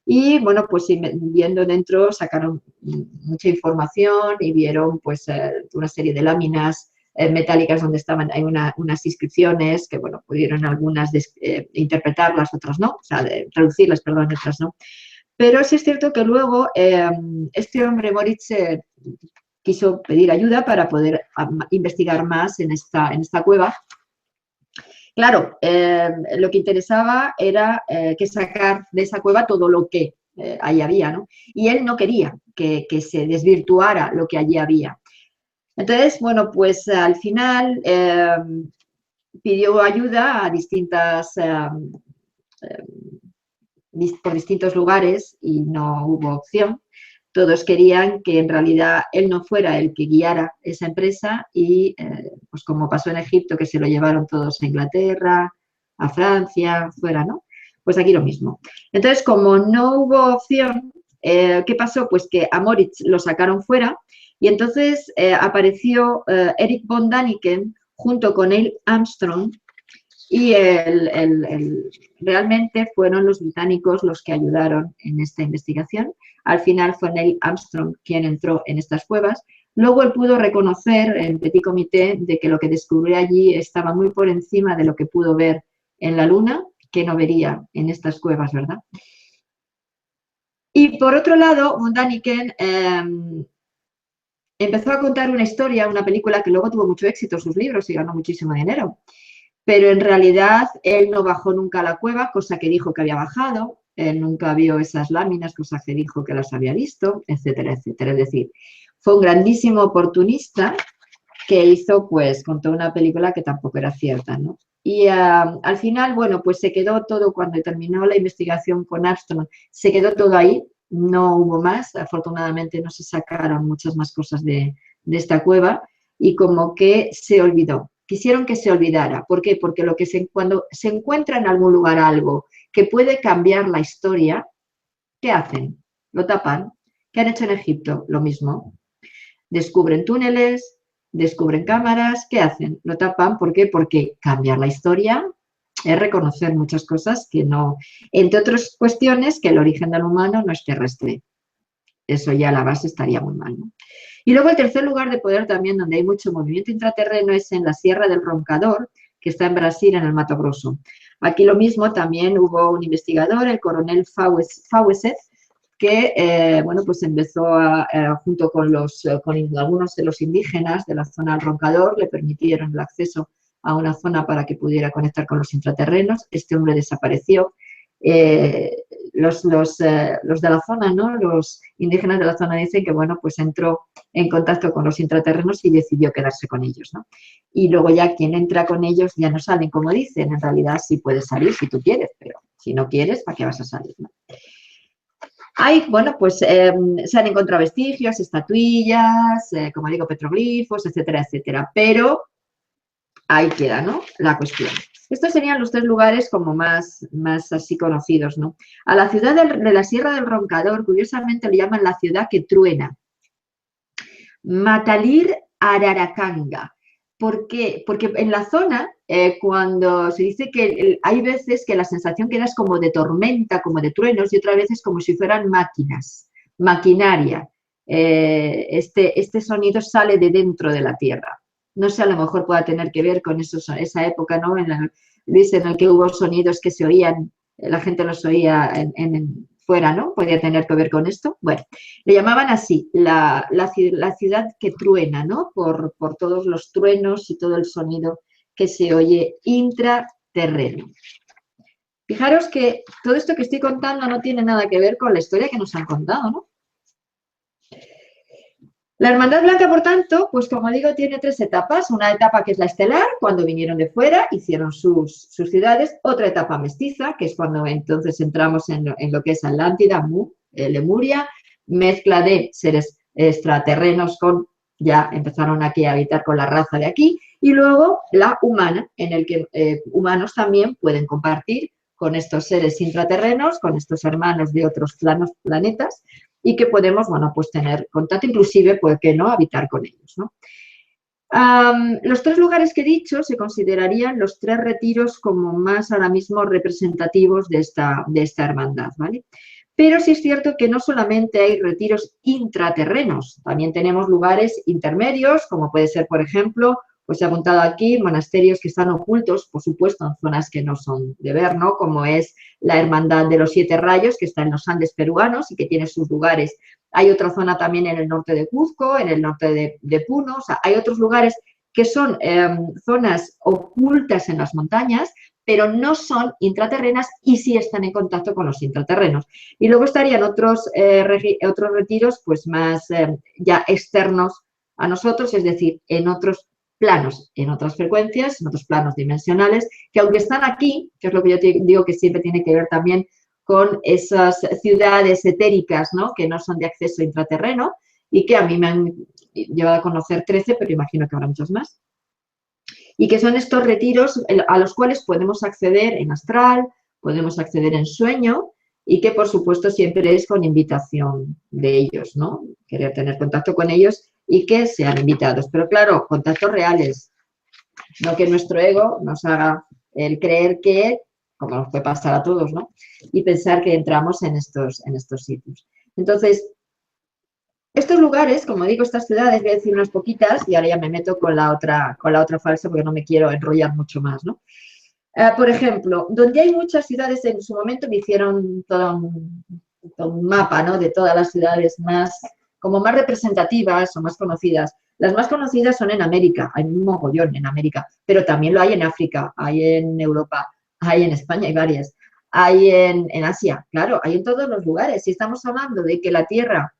Speaker 2: Y bueno, pues viendo dentro sacaron mucha información y vieron pues una serie de láminas metálicas donde estaban, hay unas inscripciones que bueno, pudieron algunas interpretarlas, otras no, o sea, traducirlas, perdón, otras no. Pero sí es cierto que luego este hombre Moritz quiso pedir ayuda para poder investigar más en esta cueva. Claro, lo que interesaba era que sacar de esa cueva todo lo que ahí había, ¿no? Y él no quería que se desvirtuara lo que allí había. Entonces, bueno, pues al final pidió ayuda a por distintos lugares y no hubo opción. Todos querían que en realidad él no fuera el que guiara esa empresa y pues como pasó en Egipto, que se lo llevaron todos a Inglaterra, a Francia, fuera, ¿no? Pues aquí lo mismo. Entonces, como no hubo opción, ¿qué pasó? Pues que a Moritz lo sacaron fuera y entonces apareció Eric von Daniken junto con Neil Armstrong y realmente fueron los británicos los que ayudaron en esta investigación. Al final fue Neil Armstrong quien entró en estas cuevas. Luego él pudo reconocer en petit comité de que lo que descubrió allí estaba muy por encima de lo que pudo ver en la Luna, que no vería en estas cuevas, ¿verdad? Y por otro lado, von Daniken empezó a contar una historia, una película que luego tuvo mucho éxito, sus libros, y ganó muchísimo dinero. Pero en realidad él no bajó nunca a la cueva, cosa que dijo que había bajado, él nunca vio esas láminas, cosa que dijo que las había visto, etcétera, etcétera. Es decir, fue un grandísimo oportunista que hizo, pues, contó una película que tampoco era cierta, ¿no? Y al final, bueno, pues se quedó todo, cuando terminó la investigación con Armstrong, se quedó todo ahí, no hubo más, afortunadamente no se sacaron muchas más cosas de esta cueva y como que se olvidó quisieron que se olvidara. ¿Por qué? Porque cuando se encuentra en algún lugar algo que puede cambiar la historia, ¿qué hacen? Lo tapan. ¿Qué han hecho en Egipto? Lo mismo. Descubren túneles, descubren cámaras, ¿qué hacen? Lo tapan. ¿Por qué? Porque cambiar la historia es reconocer muchas cosas que no, entre otras cuestiones, que el origen del humano no es terrestre. Eso ya a la base estaría muy mal, ¿no? Y luego el tercer lugar de poder también, donde hay mucho movimiento intraterreno, es en la Sierra del Roncador, que está en Brasil, en el Mato Grosso. Aquí lo mismo, también hubo un investigador, el coronel Faueseth, que bueno, pues empezó junto con algunos de los indígenas de la zona del Roncador, le permitieron el acceso a una zona para que pudiera conectar con los intraterrenos. Este hombre desapareció. Los de la zona, ¿no? Los indígenas de la zona dicen que, bueno, pues entró en contacto con los intraterrenos y decidió quedarse con ellos, ¿no? Y luego ya quien entra con ellos ya no salen, como dicen. En realidad sí puedes salir si tú quieres, pero si no quieres, ¿para qué vas a salir, no? Hay, bueno, pues se han encontrado vestigios, estatuillas, como digo, petroglifos, etcétera, etcétera. Pero ahí queda, ¿no? La cuestión. Estos serían los tres lugares como más así conocidos, ¿no? A la ciudad de la Sierra del Roncador, curiosamente, le llaman la ciudad que truena. Matalir Araracanga. ¿Por qué? Porque en la zona, cuando se dice que hay veces que la sensación que da es como de tormenta, como de truenos, y otras veces como si fueran máquinas, maquinaria. Este sonido sale de dentro de la tierra. No sé, a lo mejor pueda tener que ver con esa época, ¿no? Luis, en el que hubo sonidos que se oían, la gente los oía fuera, ¿no? Podría tener que ver con esto. Bueno, le llamaban así, la ciudad que truena, ¿no? Por todos los truenos y todo el sonido que se oye intraterreno. Fijaros que todo esto que estoy contando no tiene nada que ver con la historia que nos han contado, ¿no? La Hermandad Blanca, por tanto, pues como digo, tiene tres etapas. Una etapa que es la estelar, cuando vinieron de fuera, hicieron sus ciudades. Otra etapa mestiza, que es cuando entonces entramos en lo que es Atlántida, Lemuria, mezcla de seres extraterrenos con, ya empezaron aquí a habitar con la raza de aquí. Y luego la humana, en el que humanos también pueden compartir con estos seres intraterrenos, con estos hermanos de otros planetas, y que podemos, bueno, pues tener contacto, inclusive, ¿por qué no?, habitar con ellos, ¿no? Los tres lugares que he dicho se considerarían los tres retiros como más ahora mismo representativos de esta hermandad, ¿vale? Pero sí es cierto que no solamente hay retiros intraterrenos, también tenemos lugares intermedios, como puede ser, por ejemplo, pues he apuntado aquí monasterios que están ocultos, por supuesto, en zonas que no son de ver, ¿no? Como es la Hermandad de los Siete Rayos, que está en los Andes peruanos y que tiene sus lugares. Hay otra zona también en el norte de Cuzco, en el norte de Puno, o sea, hay otros lugares que son zonas ocultas en las montañas, pero no son intraterrenas y sí están en contacto con los intraterrenos. Y luego estarían otros retiros pues más ya externos a nosotros, es decir, en otros planos, en otras frecuencias, en otros planos dimensionales, que aunque están aquí, que es lo que yo te digo que siempre tiene que ver también con esas ciudades etéricas, ¿no?, que no son de acceso intraterreno y que a mí me han llevado a conocer 13, pero imagino que habrá muchos más. Y que son estos retiros a los cuales podemos acceder en astral, podemos acceder en sueño y que, por supuesto, siempre es con invitación de ellos, ¿no? Querer tener contacto con ellos y que sean invitados. Pero, claro, contactos reales, no que nuestro ego nos haga el creer que, como nos puede pasar a todos, ¿no?, y pensar que entramos en estos sitios. Entonces, estos lugares, como digo, estas ciudades, voy a decir unas poquitas y ahora ya me meto con la otra falsa porque no me quiero enrollar mucho más, ¿no? Por ejemplo, donde hay muchas ciudades, en su momento me hicieron todo un mapa, ¿no?, de todas las ciudades como más representativas o más conocidas. Las más conocidas son en América, hay un mogollón en América, pero también lo hay en África, hay en Europa, hay en España, hay varias, hay en Asia, claro, hay en todos los lugares. Si estamos hablando de que la Tierra,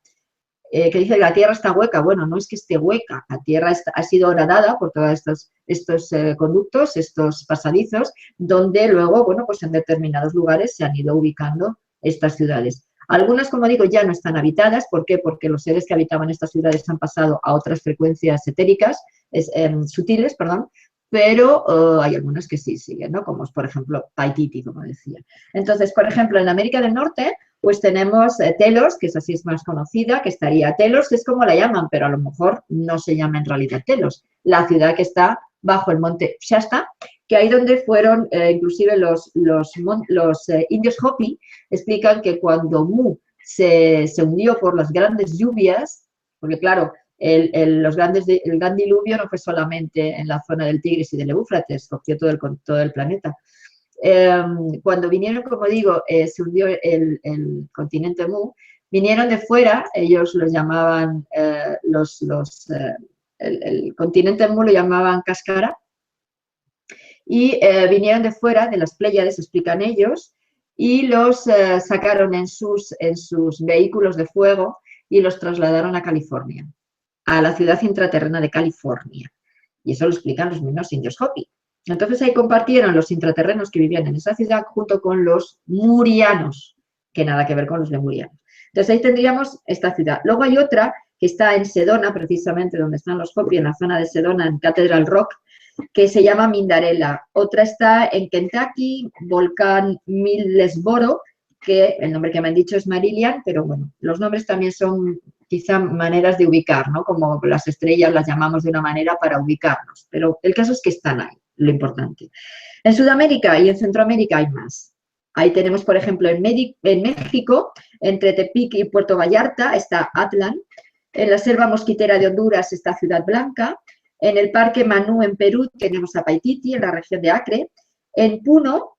Speaker 2: que dice que la Tierra está hueca, bueno, no es que esté hueca, la Tierra ha sido horadada por todos estos conductos, estos pasadizos, donde luego, bueno, pues en determinados lugares se han ido ubicando estas ciudades. Algunas, como digo, ya no están habitadas. ¿Por qué? Porque los seres que habitaban estas ciudades han pasado a otras frecuencias etéricas, sutiles, perdón, pero hay algunas que sí siguen, ¿no? Como es, por ejemplo, Paititi, como decía. Entonces, por ejemplo, en América del Norte, pues tenemos Telos, que es así, es más conocida, que estaría Telos, es como la llaman, pero a lo mejor no se llama en realidad Telos, la ciudad que está bajo el monte Shasta, que ahí donde fueron, inclusive los indios Hopi, explican que cuando Mu se hundió por las grandes lluvias, porque claro, el gran diluvio no fue solamente en la zona del Tigris y del Éufrates, cogió todo el planeta. Cuando vinieron, como digo, se hundió el continente Mu, vinieron de fuera, ellos los llamaban, el continente Mu lo llamaban Cascara, y vinieron de fuera, de las Pléyades, explican ellos, y los sacaron en sus vehículos de fuego y los trasladaron a California, a la ciudad intraterrena de California. Y eso lo explican los mismos indios Hopi. Entonces ahí compartieron los intraterrenos que vivían en esa ciudad junto con los murianos, que nada que ver con los lemurianos. Entonces ahí tendríamos esta ciudad. Luego hay otra que está en Sedona, precisamente donde están los Hopi, en la zona de Sedona, en Cathedral Rock, que se llama Mindarella. Otra está en Kentucky, Volcán Millsboro, que el nombre que me han dicho es Marillion, pero bueno, los nombres también son quizá maneras de ubicar, ¿no? Como las estrellas las llamamos de una manera para ubicarnos, pero el caso es que están ahí, lo importante. En Sudamérica y en Centroamérica hay más. Ahí tenemos, por ejemplo, en México, entre Tepic y Puerto Vallarta, está Atlán. En la selva mosquitera de Honduras está Ciudad Blanca. En el Parque Manú, en Perú, tenemos a Paititi, en la región de Acre. En Puno,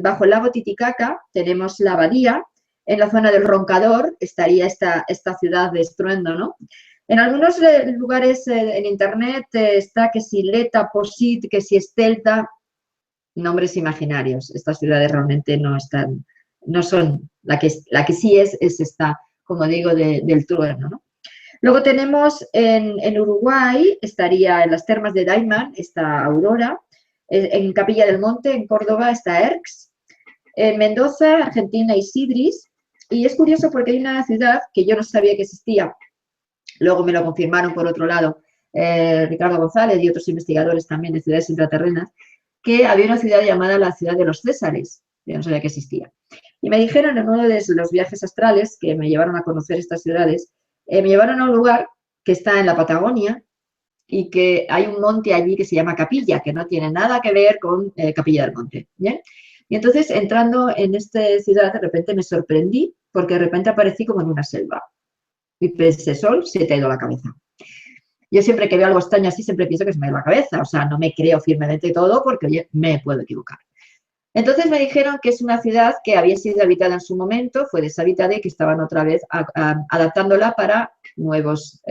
Speaker 2: bajo el lago Titicaca, tenemos la abadía. En la zona del Roncador estaría esta ciudad de estruendo, ¿no? En algunos lugares en internet está que si Leta, Posit, que si Estelta, nombres imaginarios. Estas ciudades realmente no son, la que sí es esta, como digo, del trueno, ¿no? Luego tenemos en Uruguay, estaría en las termas de Daymán, está Aurora. En Capilla del Monte, en Córdoba, está Erx. En Mendoza, Argentina, Isidris. Y es curioso porque hay una ciudad que yo no sabía que existía, luego me lo confirmaron por otro lado Ricardo González y otros investigadores también de ciudades intraterrenas, que había una ciudad llamada la ciudad de los Césares, yo no sabía que existía. Y me dijeron en uno de los viajes astrales que me llevaron a conocer estas ciudades, me llevaron a un lugar que está en la Patagonia y que hay un monte allí que se llama Capilla, que no tiene nada que ver con Capilla del Monte, ¿bien? Y entonces, entrando en esta ciudad, de repente me sorprendí, porque de repente aparecí como en una selva. Y pensé, Sol, se te ha ido la cabeza. Yo siempre que veo algo extraño así, siempre pienso que se me ha ido la cabeza. O sea, no me creo firmemente todo porque, oye, me puedo equivocar. Entonces me dijeron que es una ciudad que había sido habitada en su momento, fue deshabitada y que estaban otra vez adaptándola para nuevas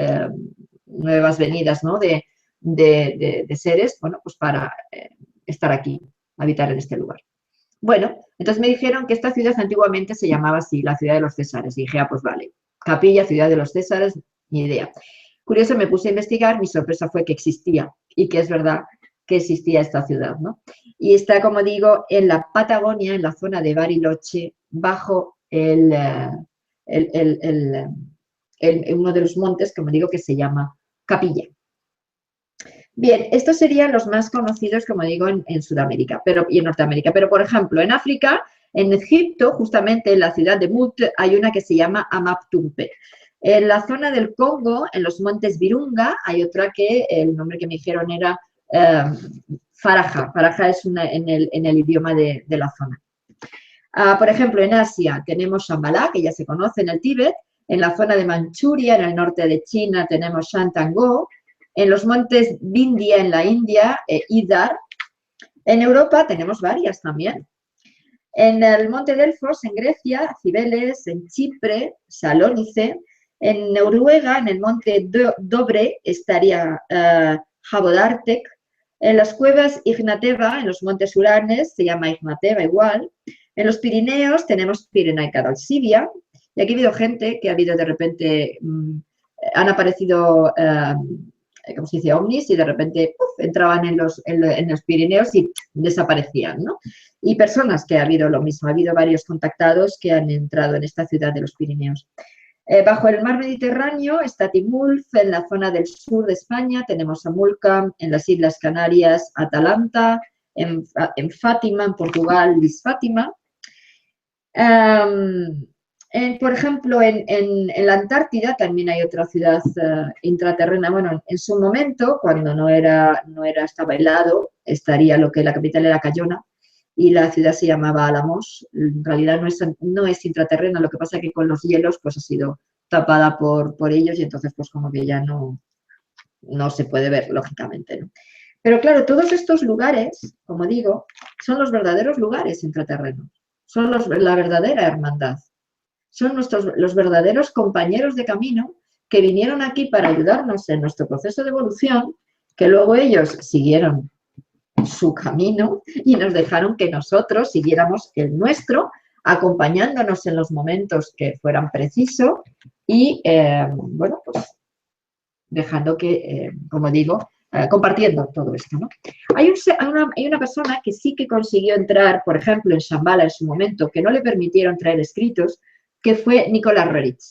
Speaker 2: venidas, ¿no? de seres, bueno, pues para estar aquí, habitar en este lugar. Bueno, entonces me dijeron que esta ciudad antiguamente se llamaba así, la ciudad de los Césares. Y dije, pues vale, Capilla, ciudad de los Césares, ni idea. Curioso, me puse a investigar, mi sorpresa fue que existía y que es verdad que existía esta ciudad, ¿no? Y está, como digo, en la Patagonia, en la zona de Bariloche, bajo uno de los montes, como digo, que se llama Capilla. Bien, estos serían los más conocidos, como digo, en Sudamérica y en Norteamérica. Pero, por ejemplo, en África, en Egipto, justamente en la ciudad de Mut, hay una que se llama Amaptumpe. En la zona del Congo, en los montes Virunga, hay otra que el nombre que me dijeron era Faraja. Faraja es en el idioma de la zona. Por ejemplo, en Asia tenemos Shambhala, que ya se conoce en el Tíbet. En la zona de Manchuria, en el norte de China, tenemos Shantango. En los montes Vindhya, en la India, Idar. En Europa tenemos varias también. En el monte Delfos, en Grecia, Cibeles, en Chipre, Salónice. En Noruega, en el monte Dobre, estaría Jabodártek. En las cuevas Ignateva, en los montes Uranes, se llama Ignateva igual. En los Pirineos tenemos Pirenaica Dalsivia. Y aquí ha habido gente que ha habido de repente, han aparecido, ¿cómo se dice?, ovnis, y de repente entraban en los Pirineos y desaparecían, ¿no? Y personas que ha habido lo mismo, ha habido varios contactados que han entrado en esta ciudad de los Pirineos. Bajo el mar Mediterráneo está Timulf, en la zona del sur de España tenemos a Mulca, en las Islas Canarias, Atalanta, en Fátima, en Portugal, Lisfátima. Por ejemplo, en la Antártida también hay otra ciudad intraterrena. Bueno, en su momento, cuando no estaba helado, estaría lo que la capital era Cayona y la ciudad se llamaba Álamos. En realidad no es intraterrena, lo que pasa es que con los hielos pues ha sido tapada por ellos y entonces pues como que ya no se puede ver, lógicamente, ¿no? Pero claro, todos estos lugares, como digo, son los verdaderos lugares intraterrenos, son la verdadera hermandad, son los verdaderos compañeros de camino que vinieron aquí para ayudarnos en nuestro proceso de evolución, que luego ellos siguieron su camino y nos dejaron que nosotros siguiéramos el nuestro, acompañándonos en los momentos que fueran precisos y, bueno, pues dejando que, como digo, compartiendo todo esto, ¿no? Hay una persona que sí que consiguió entrar, por ejemplo, en Shambhala en su momento, que no le permitieron traer escritos, que fue Nicolás Roerich.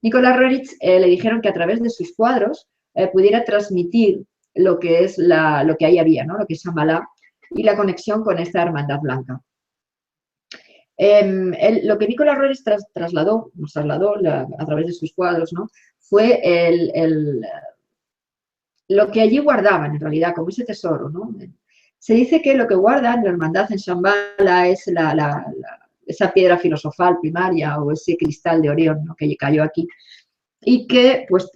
Speaker 2: Nicolás Roerich le dijeron que a través de sus cuadros pudiera transmitir lo que es lo que ahí había, ¿no? Lo que es Shambhala y la conexión con esta hermandad blanca. Lo que Nicolás Roerich nos trasladó a través de sus cuadros, ¿no? Fue lo que allí guardaban, en realidad, como ese tesoro, ¿no? Se dice que lo que guardan la hermandad en Shambhala es esa piedra filosofal primaria o ese cristal de Orión, ¿no? Que cayó aquí y que pues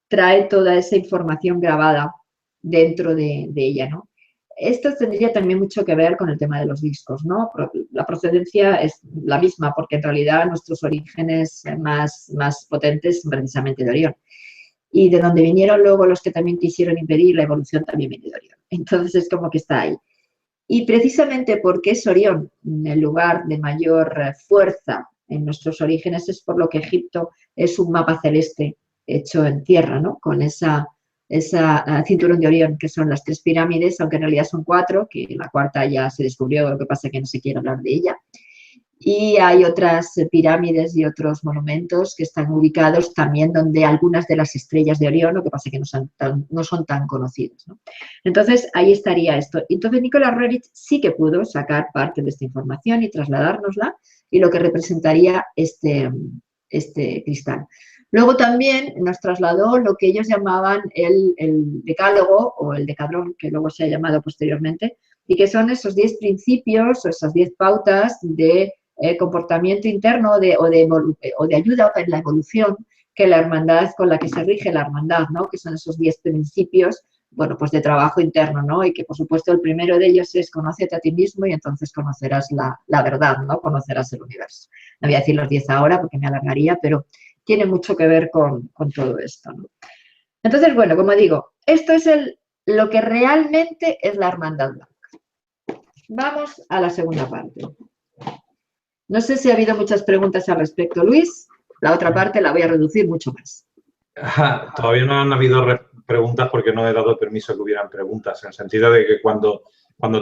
Speaker 2: trae toda esa información grabada dentro de ella, ¿no? Esto tendría también mucho que ver con el tema de los discos, ¿no? La procedencia es la misma porque en realidad nuestros orígenes más potentes son precisamente de Orión. Y de donde vinieron luego los que también quisieron impedir la evolución también viene de Orión. Entonces es como que está ahí. Y precisamente porque es Orión el lugar de mayor fuerza en nuestros orígenes es por lo que Egipto es un mapa celeste hecho en tierra, ¿no? Con esa cinturón de Orión, que son las 3 pirámides, aunque en realidad son 4, que la cuarta ya se descubrió, lo que pasa es que no se quiere hablar de ella. Y hay otras pirámides y otros monumentos que están ubicados también donde algunas de las estrellas de Orión, lo que pasa es que no son tan conocidas, ¿no? Entonces, ahí estaría esto. Entonces, Nicolás Roerich sí que pudo sacar parte de esta información y trasladárnosla y lo que representaría este cristal. Luego también nos trasladó lo que ellos llamaban el decálogo o el decadrón, que luego se ha llamado posteriormente, y que son esos 10 principios o esas 10 pautas de comportamiento interno o de ayuda en la evolución que la hermandad, con la que se rige la hermandad, ¿no? Que son esos 10 principios, bueno, pues de trabajo interno, ¿no? Y que, por supuesto, el primero de ellos es conócete a ti mismo y entonces conocerás la verdad, ¿no? Conocerás el universo. No voy a decir los 10 ahora porque me alargaría, pero tiene mucho que ver con todo esto, ¿no? Entonces, bueno, como digo, esto es lo que realmente es la hermandad blanca. Vamos a la segunda parte. No sé si ha habido muchas preguntas al respecto, Luis. La otra parte la voy a reducir mucho más.
Speaker 1: Todavía no han habido preguntas porque no he dado permiso que hubieran preguntas, en el sentido de que cuando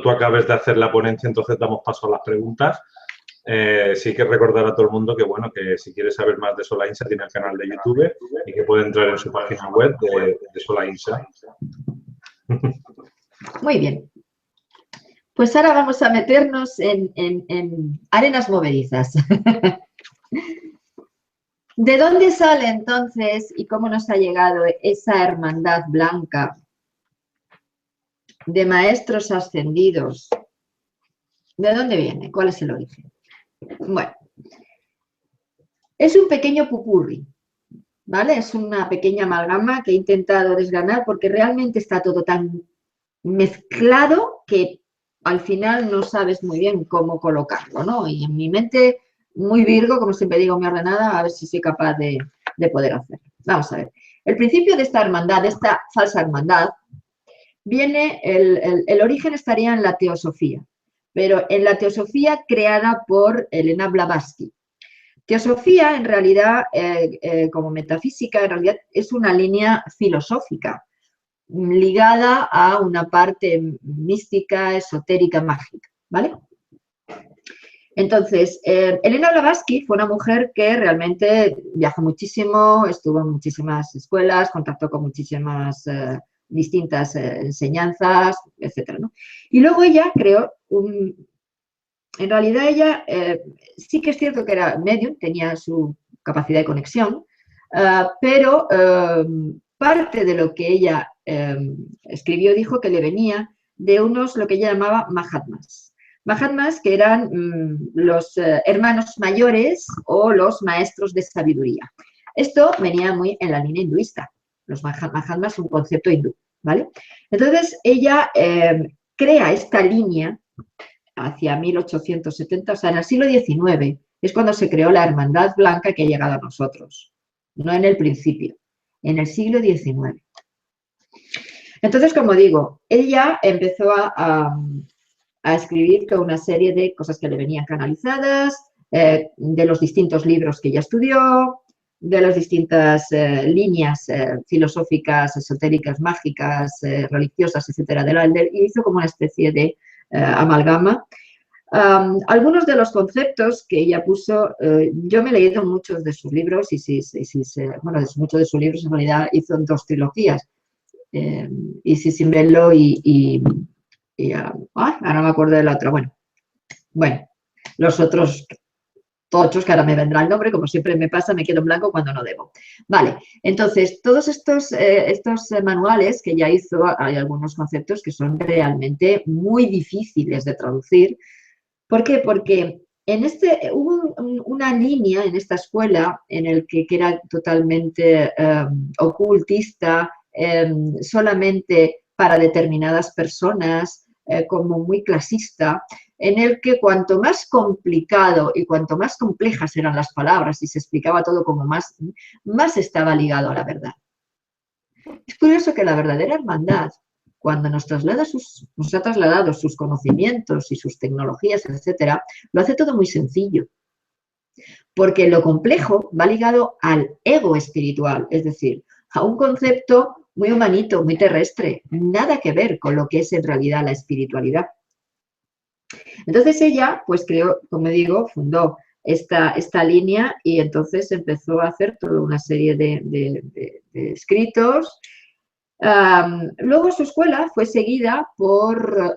Speaker 1: tú acabes de hacer la ponencia, entonces damos paso a las preguntas. Sí que recordar a todo el mundo que, bueno, que si quiere saber más de Sola-Insa tiene el canal de YouTube y que puede entrar en su página web de Sola-Insa.
Speaker 2: Muy bien. Pues ahora vamos a meternos en arenas movedizas. ¿De dónde sale entonces y cómo nos ha llegado esa hermandad blanca de maestros ascendidos? ¿De dónde viene? ¿Cuál es el origen? Bueno, es un pequeño pupurri, ¿vale? Es una pequeña amalgama que he intentado desgranar porque realmente está todo tan mezclado que al final no sabes muy bien cómo colocarlo, ¿no? Y en mi mente, muy Virgo, como siempre digo, muy ordenada, a ver si soy capaz de poder hacerlo. Vamos a ver. El principio de esta hermandad, de esta falsa hermandad, viene, el origen estaría en la teosofía, pero en la teosofía creada por Elena Blavatsky. Teosofía, en realidad, como metafísica, en realidad es una línea filosófica ligada a una parte mística, esotérica, mágica, ¿vale? Entonces, Elena Blavatsky fue una mujer que realmente viajó muchísimo, estuvo en muchísimas escuelas, contactó con muchísimas distintas enseñanzas, etcétera, ¿no? Y luego ella creó en realidad ella sí que es cierto que era medium, tenía su capacidad de conexión, pero parte de lo que ella escribió dijo que le venía de unos, lo que ella llamaba Mahatmas. Mahatmas, que eran los hermanos mayores o los maestros de sabiduría. Esto venía muy en la línea hinduista. Los Mahatmas es un concepto hindú, ¿vale? Entonces, ella crea esta línea hacia 1870, o sea, en el siglo XIX, es cuando se creó la Hermandad Blanca que ha llegado a nosotros, no en el principio, en el siglo XIX. Entonces, como digo, ella empezó a escribir toda una serie de cosas que le venían canalizadas, de los distintos libros que ella estudió, de las distintas líneas filosóficas, esotéricas, mágicas, religiosas, etcétera, y hizo como una especie de amalgama. Algunos de los conceptos que ella puso, yo me he leído muchos de sus libros bueno, muchos de sus libros en realidad hizo 2 trilogías, Isis sin velo ahora me acuerdo de la otra, bueno, los otros tochos, que ahora me vendrá el nombre, como siempre me pasa, me quedo en blanco cuando no debo. Vale, entonces, todos estos manuales que ella hizo, hay algunos conceptos que son realmente muy difíciles de traducir. ¿Por qué? Porque hubo una línea en esta escuela en el que era totalmente ocultista, solamente para determinadas personas, como muy clasista, en el que cuanto más complicado y cuanto más complejas eran las palabras y se explicaba todo como más estaba ligado a la verdad. Es curioso que la verdadera hermandad, cuando nos ha trasladado sus conocimientos y sus tecnologías, etcétera, lo hace todo muy sencillo. Porque lo complejo va ligado al ego espiritual, es decir, a un concepto muy humanito, muy terrestre, nada que ver con lo que es en realidad la espiritualidad. Entonces ella, pues creó, como digo, fundó esta línea y entonces empezó a hacer toda una serie de escritos. Luego su escuela fue seguida por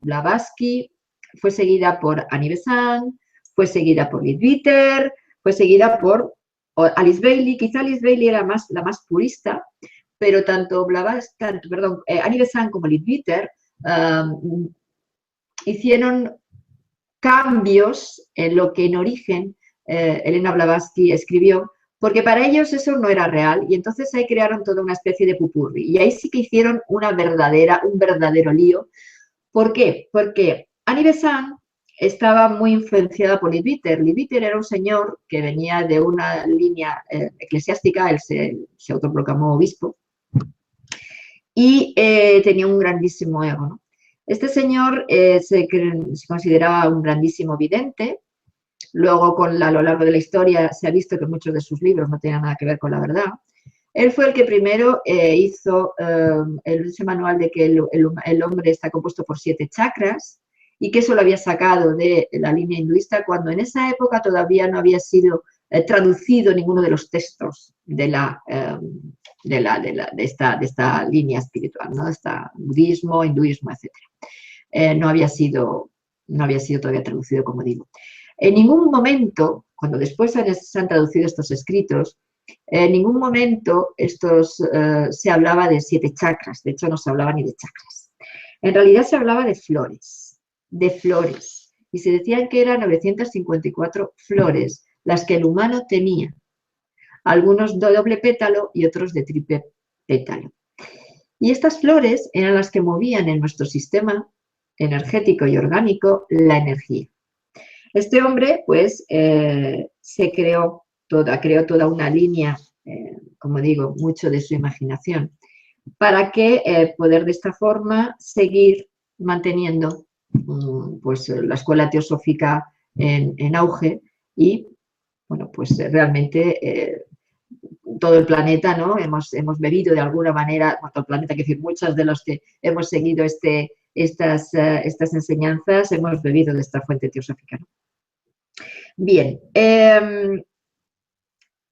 Speaker 2: Blavatsky, fue seguida por Annie Besant, fue seguida por Leadbeater, fue seguida por Alice Bailey. Quizá Alice Bailey era la más purista, pero tanto Annie Besant como Leadbeater hicieron cambios en lo que en origen Elena Blavatsky escribió, porque para ellos eso no era real y entonces ahí crearon toda una especie de pupurri y ahí sí que hicieron un verdadero lío. ¿Por qué? Porque Annie Besant estaba muy influenciada por Leadbeater. Leadbeater era un señor que venía de una línea eclesiástica, él se autoproclamó obispo y tenía un grandísimo ego, ¿no? Este señor se consideraba un grandísimo vidente. Luego, a lo largo de la historia, se ha visto que muchos de sus libros no tenían nada que ver con la verdad. Él fue el que primero hizo ese manual de que el hombre está compuesto por 7 chakras y que eso lo había sacado de la línea hinduista cuando en esa época todavía no había sido traducido ninguno de los textos de esta línea espiritual, ¿no? Budismo, hinduismo, etc. No había sido todavía traducido, como digo. En ningún momento, cuando después se han traducido estos escritos, en ningún momento se hablaba de 7 chakras, de hecho no se hablaba ni de chakras. En realidad se hablaba de flores, y se decían que eran 954 flores las que el humano tenía, algunos de doble pétalo y otros de triple pétalo. Y estas flores eran las que movían en nuestro sistema energético y orgánico la energía. Este hombre, pues, creó toda una línea, como digo, mucho de su imaginación, para que poder de esta forma seguir manteniendo pues, la escuela teosófica en auge y, bueno, pues realmente todo el planeta, ¿no? Hemos bebido de alguna manera, todo el planeta, que decir, muchos de los que hemos seguido este estas enseñanzas, hemos bebido de esta fuente teosófica, ¿no? Bien,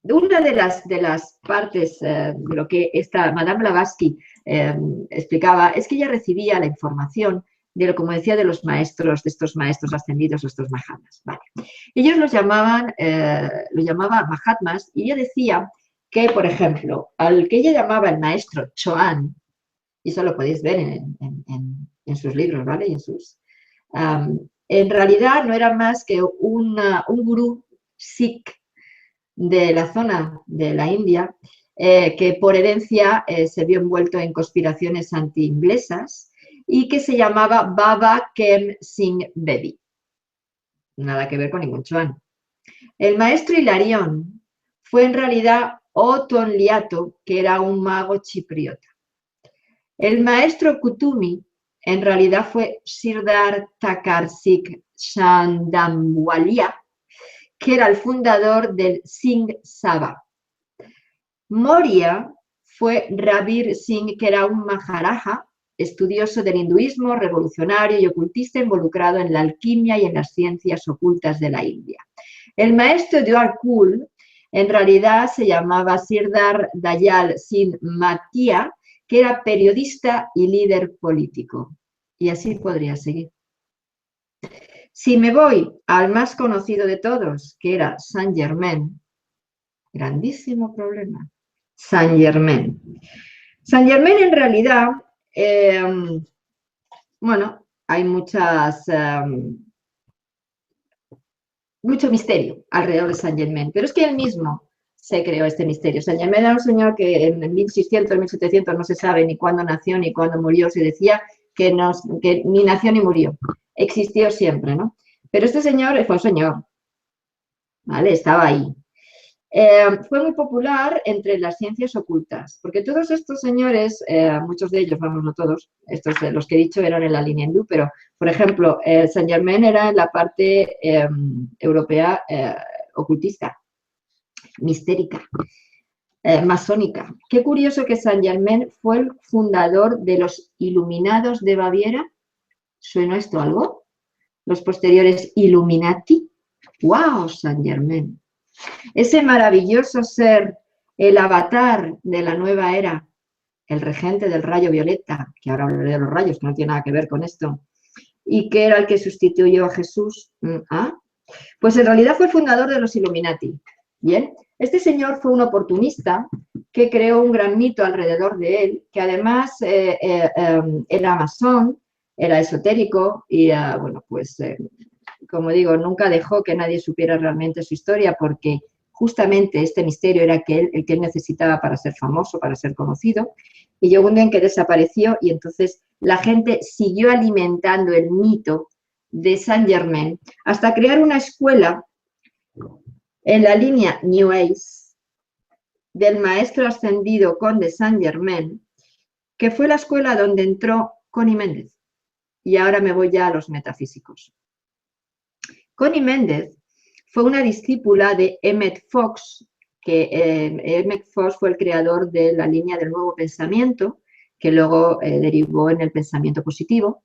Speaker 2: una de las partes de lo que esta Madame Blavatsky explicaba es que ella recibía la información de lo, como decía, de los maestros, de estos maestros ascendidos, estos mahatmas. Vale. Ellos los llamaban, mahatmas, y ella decía que, por ejemplo, al que ella llamaba el maestro Choan, y eso lo podéis ver en sus libros, ¿vale? Y en realidad no era más que un gurú sikh de la zona de la India, que por herencia se vio envuelto en conspiraciones anti-inglesas y que se llamaba Baba Kem Singh Bedi. Nada que ver con ningún Chuan. El maestro Hilarión fue en realidad Oton Liato, que era un mago chipriota. El maestro Kutumi en realidad fue Sirdhar Thakur Chandamwalia, que era el fundador del Singh Sabha. Moria fue Rabir Singh, que era un maharaja, estudioso del hinduismo, revolucionario y ocultista involucrado en la alquimia y en las ciencias ocultas de la India. El maestro de Arkul en realidad se llamaba Sirdhar Dayal Singh Matia, que era periodista y líder político. Y así podría seguir. Si me voy al más conocido de todos, que era Saint Germain, grandísimo problema, Saint Germain. Saint Germain en realidad, bueno, hay mucho misterio alrededor de Saint Germain, pero es que él mismo se creó este misterio. Saint Germain era un señor que en 1600, 1700 no se sabe ni cuándo nació ni cuándo murió, se decía que ni nació ni murió, existió siempre, ¿no? Pero este señor fue un señor, ¿vale? Estaba ahí. Fue muy popular entre las ciencias ocultas, porque todos estos señores, muchos de ellos, vamos, no todos, estos los que he dicho eran en la línea hindú, pero, por ejemplo, Saint Germain era en la parte europea ocultista, mistérica, masónica. Qué curioso que Saint Germain fue el fundador de los Iluminados de Baviera. ¿Suena esto algo? Los posteriores Illuminati. ¡Wow, Saint Germain! Ese maravilloso ser, el avatar de la nueva era, el regente del rayo violeta, que ahora hablaré de los rayos, que no tiene nada que ver con esto, y que era el que sustituyó a Jesús, pues en realidad fue el fundador de los Illuminati. Bien, este señor fue un oportunista que creó un gran mito alrededor de él, que además era masón, era esotérico y, bueno, pues como digo, nunca dejó que nadie supiera realmente su historia porque justamente este misterio era el que él necesitaba para ser famoso, para ser conocido. Y llegó un día en que desapareció y entonces la gente siguió alimentando el mito de Saint Germain hasta crear una escuela en la línea New Age del maestro ascendido Conde Saint Germain, que fue la escuela donde entró Connie Méndez. Y ahora me voy ya a los metafísicos. Connie Méndez fue una discípula de Emmett Fox, que Emmett Fox fue el creador de la línea del nuevo pensamiento, que luego derivó en el pensamiento positivo,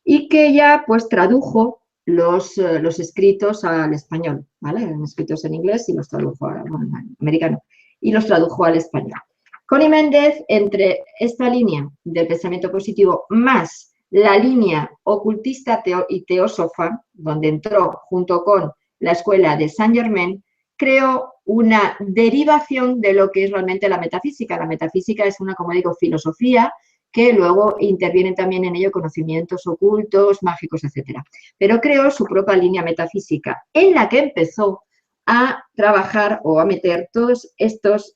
Speaker 2: y que ella pues tradujo los escritos al español, ¿vale? Eran escritos en inglés y los tradujo en americano, y los tradujo al español. Connie Méndez, entre esta línea del pensamiento positivo más la línea ocultista y teósofa, donde entró junto con la escuela de Saint Germain, creó una derivación de lo que es realmente la metafísica. La metafísica es una, como digo, filosofía que luego intervienen también en ello conocimientos ocultos, mágicos, etc. Pero creó su propia línea metafísica, en la que empezó a trabajar o a meter todos estos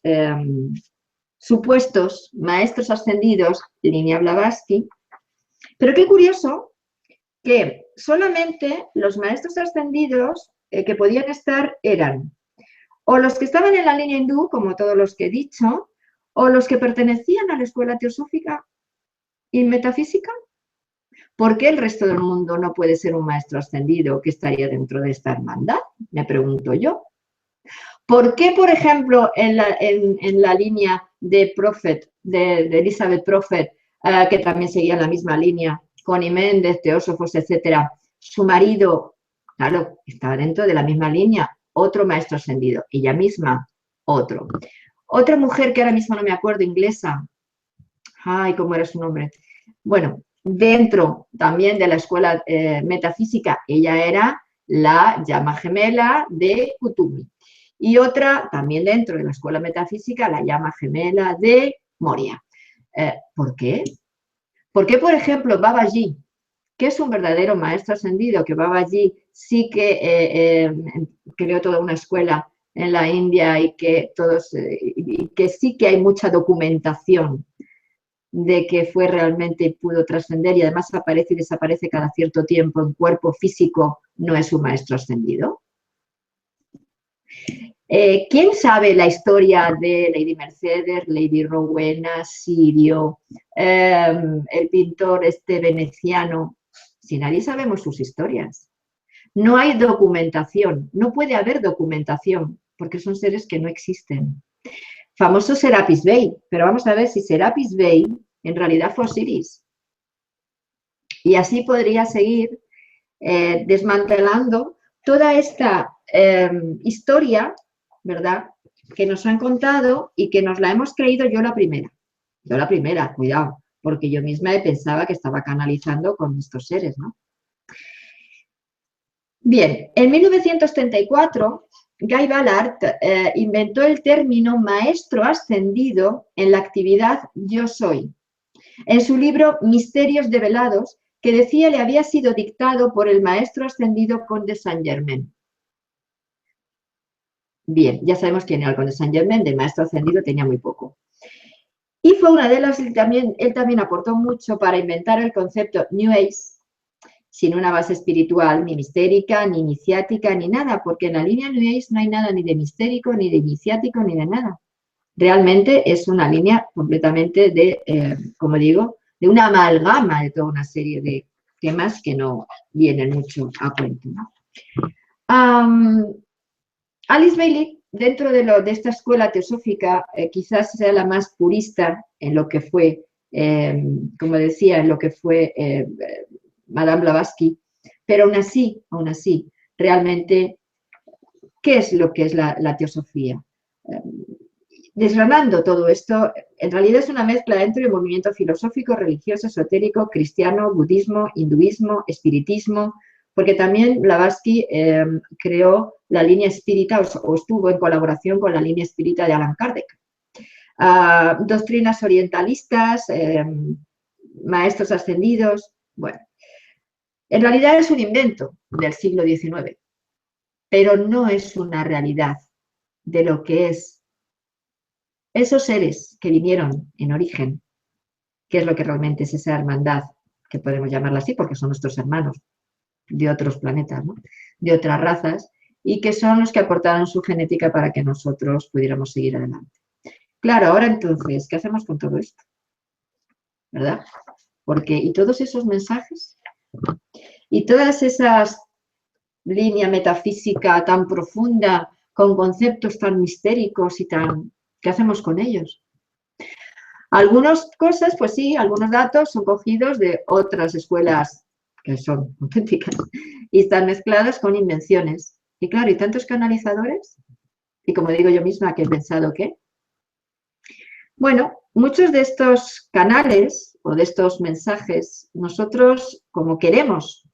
Speaker 2: supuestos maestros ascendidos, línea Blavatsky. Pero qué curioso que solamente los maestros ascendidos que podían estar eran o los que estaban en la línea hindú, como todos los que he dicho, o los que pertenecían a la escuela teosófica y metafísica. ¿Por qué el resto del mundo no puede ser un maestro ascendido que estaría dentro de esta hermandad? Me pregunto yo. ¿Por qué, por ejemplo, en la línea de Prophet, de Elizabeth Prophet, que también seguía la misma línea, Connie Méndez, Teósofos, etcétera, su marido, claro, estaba dentro de la misma línea, otro maestro ascendido, ella misma, otro. Otra mujer que ahora mismo no me acuerdo, inglesa, ay, ¿cómo era su nombre? Bueno, dentro también de la escuela metafísica, ella era la llama gemela de Kutumi. Y otra, también dentro de la escuela metafísica, la llama gemela de Moria. ¿Por qué? ¿Por qué, por ejemplo, Babaji, que es un verdadero maestro ascendido, que Babaji sí que creó toda una escuela en la India y que sí que hay mucha documentación de que fue realmente y pudo trascender y además aparece y desaparece cada cierto tiempo en cuerpo físico, no es un maestro ascendido? ¿Quién sabe la historia de Lady Mercedes, Lady Rowena, Sirio, el pintor veneciano? Si nadie sabemos sus historias. No hay documentación, no puede haber documentación, porque son seres que no existen. Famoso Serapis Bey, pero vamos a ver si Serapis Bey en realidad fue Osiris. Y así podría seguir desmantelando toda esta historia, ¿verdad?, que nos han contado y que nos la hemos creído yo la primera, cuidado, porque yo misma pensaba que estaba canalizando con estos seres, ¿no? Bien, en 1934, Guy Ballard inventó el término maestro ascendido en la actividad Yo Soy, en su libro Misterios develados, que decía le había sido dictado por el maestro ascendido Conde Saint-Germain. Bien, ya sabemos quién era el Conde Saint-Germain, de maestro ascendido tenía muy poco. Y fue una de las, él también aportó mucho para inventar el concepto New Age, sin una base espiritual, ni mistérica, ni iniciática, ni nada, porque en la línea New Age no hay nada ni de mistérico, ni de iniciático, ni de nada. Realmente es una línea completamente de, como digo, de una amalgama de toda una serie de temas que no vienen mucho a cuento, ¿no? Alice Bailey, dentro de esta escuela teosófica, quizás sea la más purista en lo que fue, como decía, en lo que fue Madame Blavatsky, pero aún así, realmente, ¿qué es lo que es la teosofía? Desgranando todo esto, en realidad es una mezcla entre el movimiento filosófico, religioso, esotérico, cristiano, budismo, hinduismo, espiritismo, porque también Blavatsky creó la línea espírita o estuvo en colaboración con la línea espírita de Allan Kardec. Doctrinas orientalistas, maestros ascendidos, bueno. En realidad es un invento del siglo XIX, pero no es una realidad de lo que es esos seres que vinieron en origen, que es lo que realmente es esa hermandad, que podemos llamarla así porque son nuestros hermanos de otros planetas, ¿no?, de otras razas, y que son los que aportaron su genética para que nosotros pudiéramos seguir adelante. Claro, ahora entonces, ¿qué hacemos con todo esto? ¿Verdad? Porque, ¿y todos esos mensajes? Y todas esas líneas metafísica tan profunda, con conceptos tan mistéricos y tan... ¿Qué hacemos con ellos? Algunas cosas, pues sí, algunos datos son cogidos de otras escuelas que son auténticas y están mezclados con invenciones. Y claro, ¿y tantos canalizadores? Y como digo yo misma, que he pensado que... Bueno, muchos de estos canales o de estos mensajes, nosotros, como queremos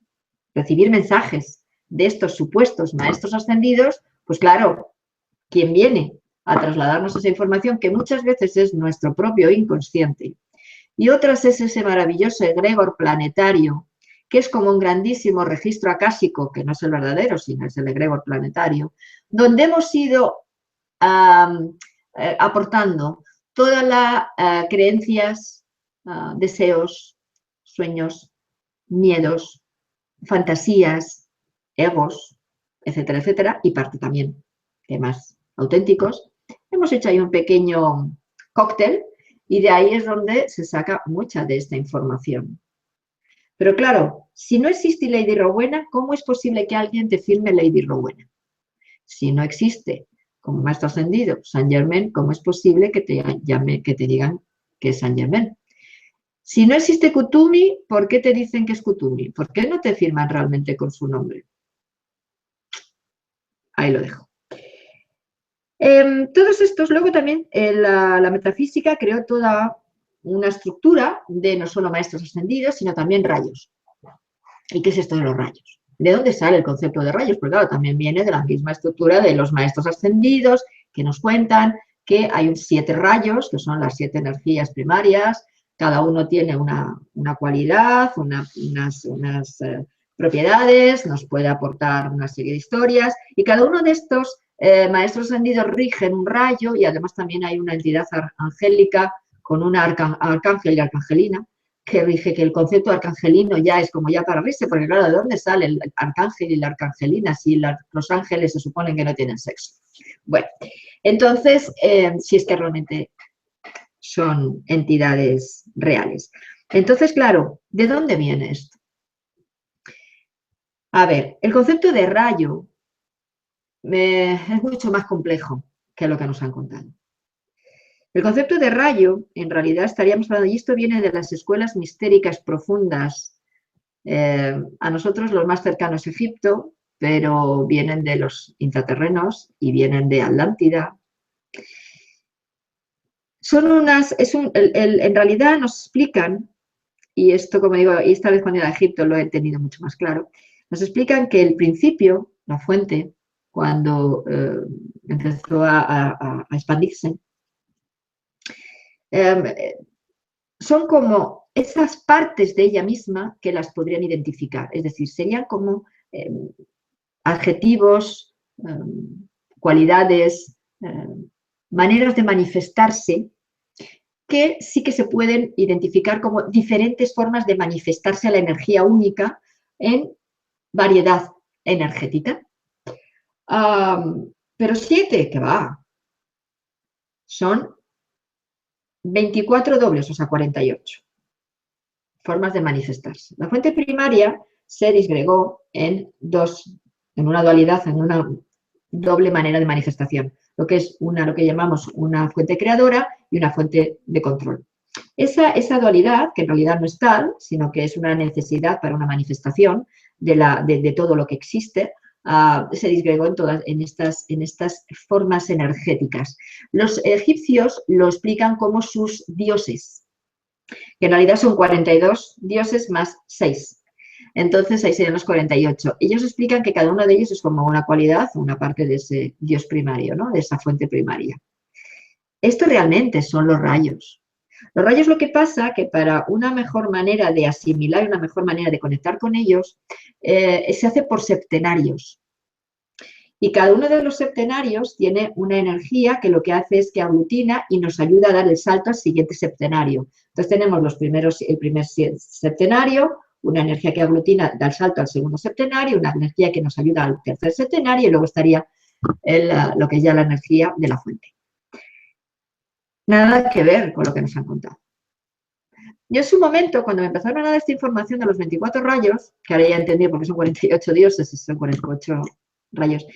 Speaker 2: recibir mensajes de estos supuestos maestros ascendidos, pues claro, ¿quién viene a trasladarnos esa información? Que muchas veces es nuestro propio inconsciente. Y otras es ese maravilloso egregor planetario, que es como un grandísimo registro acásico, que no es el verdadero, sino es el egregor planetario, donde hemos ido aportando todas las creencias, deseos, sueños, miedos, fantasías, egos, etcétera, etcétera, y parte también temas auténticos. Hemos hecho ahí un pequeño cóctel y de ahí es donde se saca mucha de esta información. Pero claro, si no existe Lady Rowena, ¿cómo es posible que alguien te firme Lady Rowena? Si no existe como maestro ascendido Saint Germain, ¿cómo es posible que te digan que es Saint Germain? Si no existe Kuthumi, ¿por qué te dicen que es Kuthumi? ¿Por qué no te firman realmente con su nombre? Ahí lo dejo. Todos estos, luego también la metafísica creó toda una estructura de no solo maestros ascendidos, sino también rayos. ¿Y qué es esto de los rayos? ¿De dónde sale el concepto de rayos? Pues claro, también viene de la misma estructura de los maestros ascendidos, que nos cuentan que hay 7 rayos, que son las 7 energías primarias, cada uno tiene una cualidad, unas propiedades, nos puede aportar una serie de historias, y cada uno de estos maestros ascendidos rigen un rayo, y además también hay una entidad angélica con un arcángel y arcangelina, que rige, que el concepto arcangelino ya es como ya para reírse, porque claro, ¿de dónde sale el arcángel y la arcangelina si los ángeles se suponen que no tienen sexo? Bueno, entonces, si es que realmente son entidades reales. Entonces, claro, ¿de dónde viene esto? A ver, el concepto de rayo es mucho más complejo que lo que nos han contado. El concepto de rayo, en realidad estaríamos hablando, y esto viene de las escuelas mistéricas profundas, a nosotros los más cercanos Egipto, pero vienen de los intraterrenos y vienen de Atlántida. Son unas, en realidad nos explican, y esto como digo, y esta vez cuando iba a Egipto lo he entendido mucho más claro, nos explican que el principio, la fuente, cuando empezó a expandirse, son como esas partes de ella misma que las podrían identificar, es decir, serían como adjetivos, cualidades, maneras de manifestarse que sí que se pueden identificar como diferentes formas de manifestarse a la energía única en variedad energética. Pero 7, que va, son 24 dobles, o sea, 48 formas de manifestarse. La fuente primaria se disgregó en una dualidad, en una doble manera de manifestación, lo que es lo que llamamos una fuente creadora y una fuente de control. Esa dualidad, que en realidad no es tal, sino que es una necesidad para una manifestación de todo lo que existe, se disgregó en estas formas energéticas. Los egipcios lo explican como sus dioses, que en realidad son 42 dioses más 6. Entonces ahí serían los 48. Ellos explican que cada uno de ellos es como una cualidad, una parte de ese dios primario, ¿no? De esa fuente primaria. Esto realmente son los rayos. Los rayos, lo que pasa que para una mejor manera de asimilar y una mejor manera de conectar con ellos, se hace por septenarios. Y cada uno de los septenarios tiene una energía que lo que hace es que aglutina y nos ayuda a dar el salto al siguiente septenario. Entonces tenemos el primer septenario, una energía que aglutina, da el salto al segundo septenario, una energía que nos ayuda al tercer septenario y luego estaría lo que es ya la energía de la fuente. Nada que ver con lo que nos han contado. Yo en su momento, cuando me empezaron a dar esta información de los 24 rayos, que ahora ya entendí porque son 48 dioses y son 48 rayos,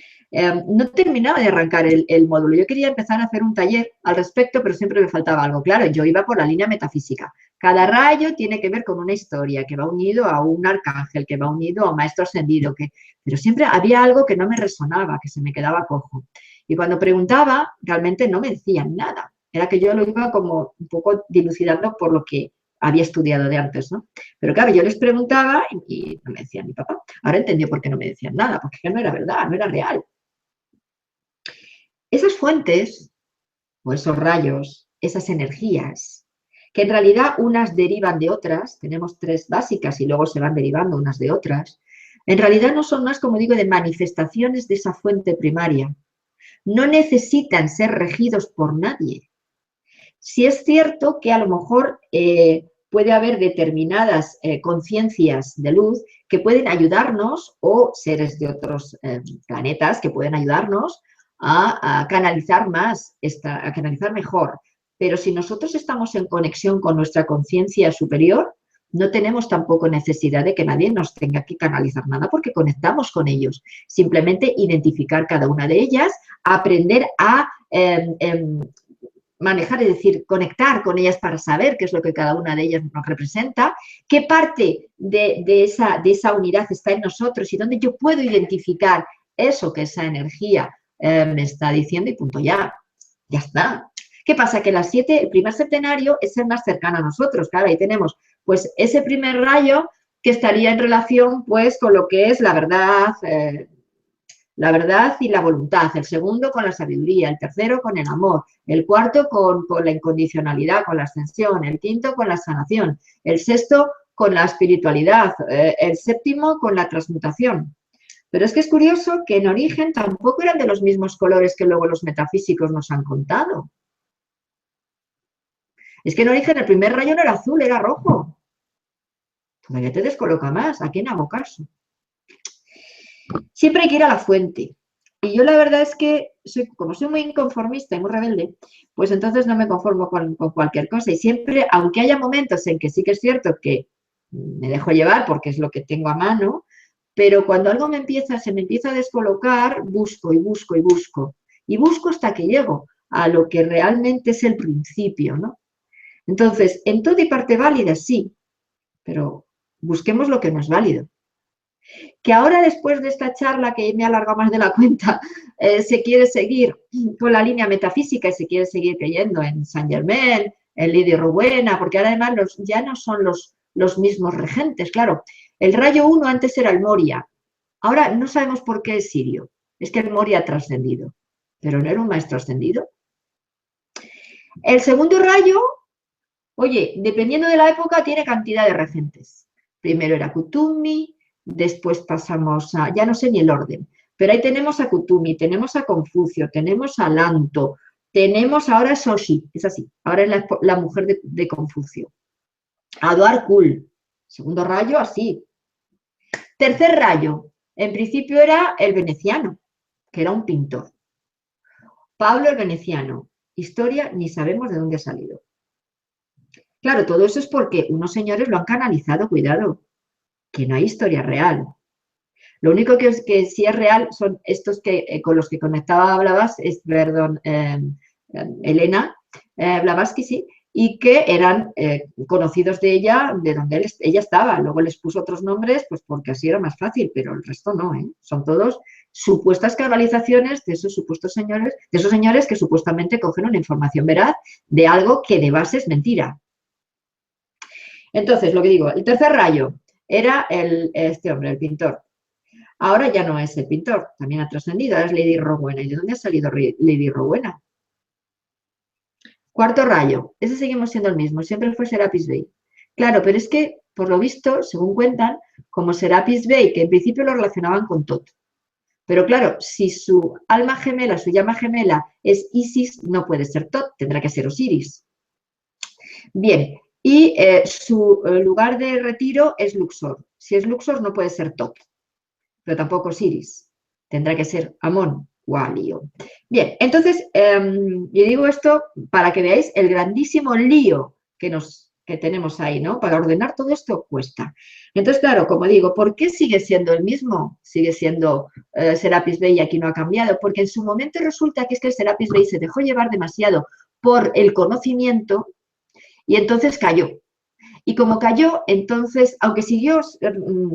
Speaker 2: no terminaba de arrancar el módulo. Yo quería empezar a hacer un taller al respecto, pero siempre me faltaba algo. Claro, yo iba por la línea metafísica. Cada rayo tiene que ver con una historia, que va unido a un arcángel, que va unido a un maestro ascendido, pero siempre había algo que no me resonaba, que se me quedaba cojo. Y cuando preguntaba, realmente no me decían nada. Era que yo lo iba como un poco dilucidando por lo que había estudiado de antes, ¿no? Pero claro, yo les preguntaba y no me decían mi papá. Ahora entendí por qué no me decían nada, porque no era verdad, no era real. Esas fuentes, o esos rayos, esas energías, que en realidad unas derivan de otras, tenemos 3 básicas y luego se van derivando unas de otras, en realidad no son más, como digo, de manifestaciones de esa fuente primaria. No necesitan ser regidos por nadie. Sí es cierto que a lo mejor puede haber determinadas conciencias de luz que pueden ayudarnos, o seres de otros planetas que pueden ayudarnos a canalizar más, a canalizar mejor. Pero si nosotros estamos en conexión con nuestra conciencia superior, no tenemos tampoco necesidad de que nadie nos tenga que canalizar nada porque conectamos con ellos. Simplemente identificar cada una de ellas, aprender a manejar, es decir, conectar con ellas para saber qué es lo que cada una de ellas nos representa, qué parte de esa unidad está en nosotros y dónde yo puedo identificar eso que esa energía me está diciendo y punto, ya está. ¿Qué pasa? Que las 7, el primer septenario es el más cercano a nosotros, claro, ahí tenemos pues ese primer rayo que estaría en relación pues con lo que es la verdad y la voluntad, el segundo con la sabiduría, el tercero con el amor, el cuarto con la incondicionalidad, con la ascensión, el quinto con la sanación, el sexto con la espiritualidad, el séptimo con la transmutación. Pero es que es curioso que en origen tampoco eran de los mismos colores que luego los metafísicos nos han contado. Es que en origen el primer rayo no era azul, era rojo. Todavía te descoloca más, ¿a quién hago caso? Siempre hay que ir a la fuente. Y yo la verdad es que, como soy muy inconformista y muy rebelde, pues entonces no me conformo con cualquier cosa. Y siempre, aunque haya momentos en que sí que es cierto que me dejo llevar porque es lo que tengo a mano, pero cuando algo se me empieza a descolocar, busco y busco y busco. Y busco hasta que llego a lo que realmente es el principio, ¿no? Entonces, en todo y parte válida, sí, pero busquemos lo que no es válido. Que ahora, después de esta charla, que me ha alargado más de la cuenta, se quiere seguir con la línea metafísica y se quiere seguir creyendo en Saint Germain, en Lady Rowena, porque ahora además ya no son los mismos regentes, claro. El rayo 1 antes era el Moria, ahora no sabemos por qué es Sirio, es que el Moria ha trascendido, pero no era un maestro ascendido. El segundo rayo, oye, dependiendo de la época, tiene cantidad de regentes. Primero era Kutumi, después pasamos a, ya no sé ni el orden, pero ahí tenemos a Kutumi, tenemos a Confucio, tenemos a Lanto, tenemos ahora a Soshi, es así, ahora es la mujer de Confucio. A Doar Kul, segundo rayo, así. Tercer rayo, en principio era el veneciano, que era un pintor. Pablo el veneciano, historia, ni sabemos de dónde ha salido. Claro, todo eso es porque unos señores lo han canalizado, cuidado, que no hay historia real. Lo único que sí es real son estos que con los que conectaba Elena Blavatsky, sí, y que eran conocidos de ella, de donde ella estaba. Luego les puso otros nombres, pues porque así era más fácil, pero el resto no, ¿eh? Son todos supuestas canalizaciones de esos supuestos señores, de esos señores que supuestamente cogen una información veraz de algo que de base es mentira. Entonces, lo que digo, el tercer rayo era este hombre, el pintor. Ahora ya no es el pintor, también ha trascendido, ahora es Lady Rowena. ¿Y de dónde ha salido Lady Rowena? Cuarto rayo, ese seguimos siendo el mismo, siempre fue Serapis Bey. Claro, pero es que, por lo visto, según cuentan, como Serapis Bey, que en principio lo relacionaban con Tot. Pero claro, si su alma gemela, su llama gemela es Isis, no puede ser Tot, tendrá que ser Osiris. Bien, y su lugar de retiro es Luxor. Si es Luxor, no puede ser Tot, pero tampoco Osiris. Tendrá que ser Amón o Alio. Bien, entonces, yo digo esto para que veáis el grandísimo lío que tenemos ahí, ¿no? Para ordenar todo esto cuesta. Entonces, claro, como digo, ¿por qué sigue siendo el mismo? Sigue siendo Serapis Bey y aquí no ha cambiado, porque en su momento resulta que es que el Serapis Bey se dejó llevar demasiado por el conocimiento y entonces cayó. Y como cayó, entonces, aunque siguió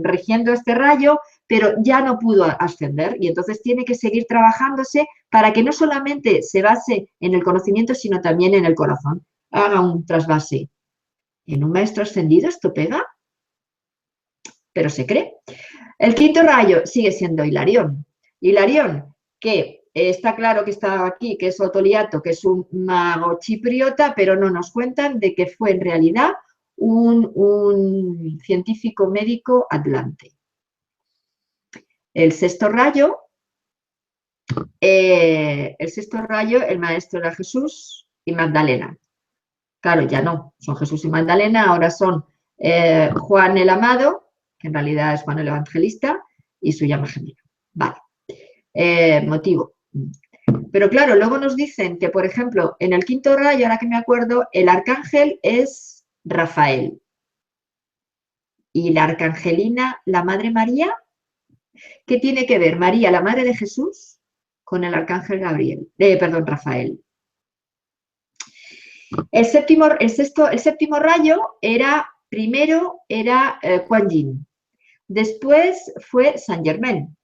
Speaker 2: rigiendo este rayo, pero ya no pudo ascender y entonces tiene que seguir trabajándose para que no solamente se base en el conocimiento, sino también en el corazón. Haga un trasvase. ¿En un maestro ascendido esto pega? Pero se cree. El quinto rayo sigue siendo Hilarión. Hilarión, que está claro que está aquí, que es Otoliato, que es un mago chipriota, pero no nos cuentan de que fue en realidad un científico médico atlante. El sexto rayo, el maestro era Jesús y Magdalena. Claro, ya no, son Jesús y Magdalena, ahora son Juan el Amado, que en realidad es Juan el Evangelista, y su llama gemela. Vale. Motivo. Pero claro, luego nos dicen que, por ejemplo, en el quinto rayo, ahora que me acuerdo, el arcángel es Rafael. Y la arcangelina, la Madre María, ¿qué tiene que ver María, la Madre de Jesús, con el arcángel Rafael? El séptimo rayo primero era Kuan Yin, después fue Saint Germain.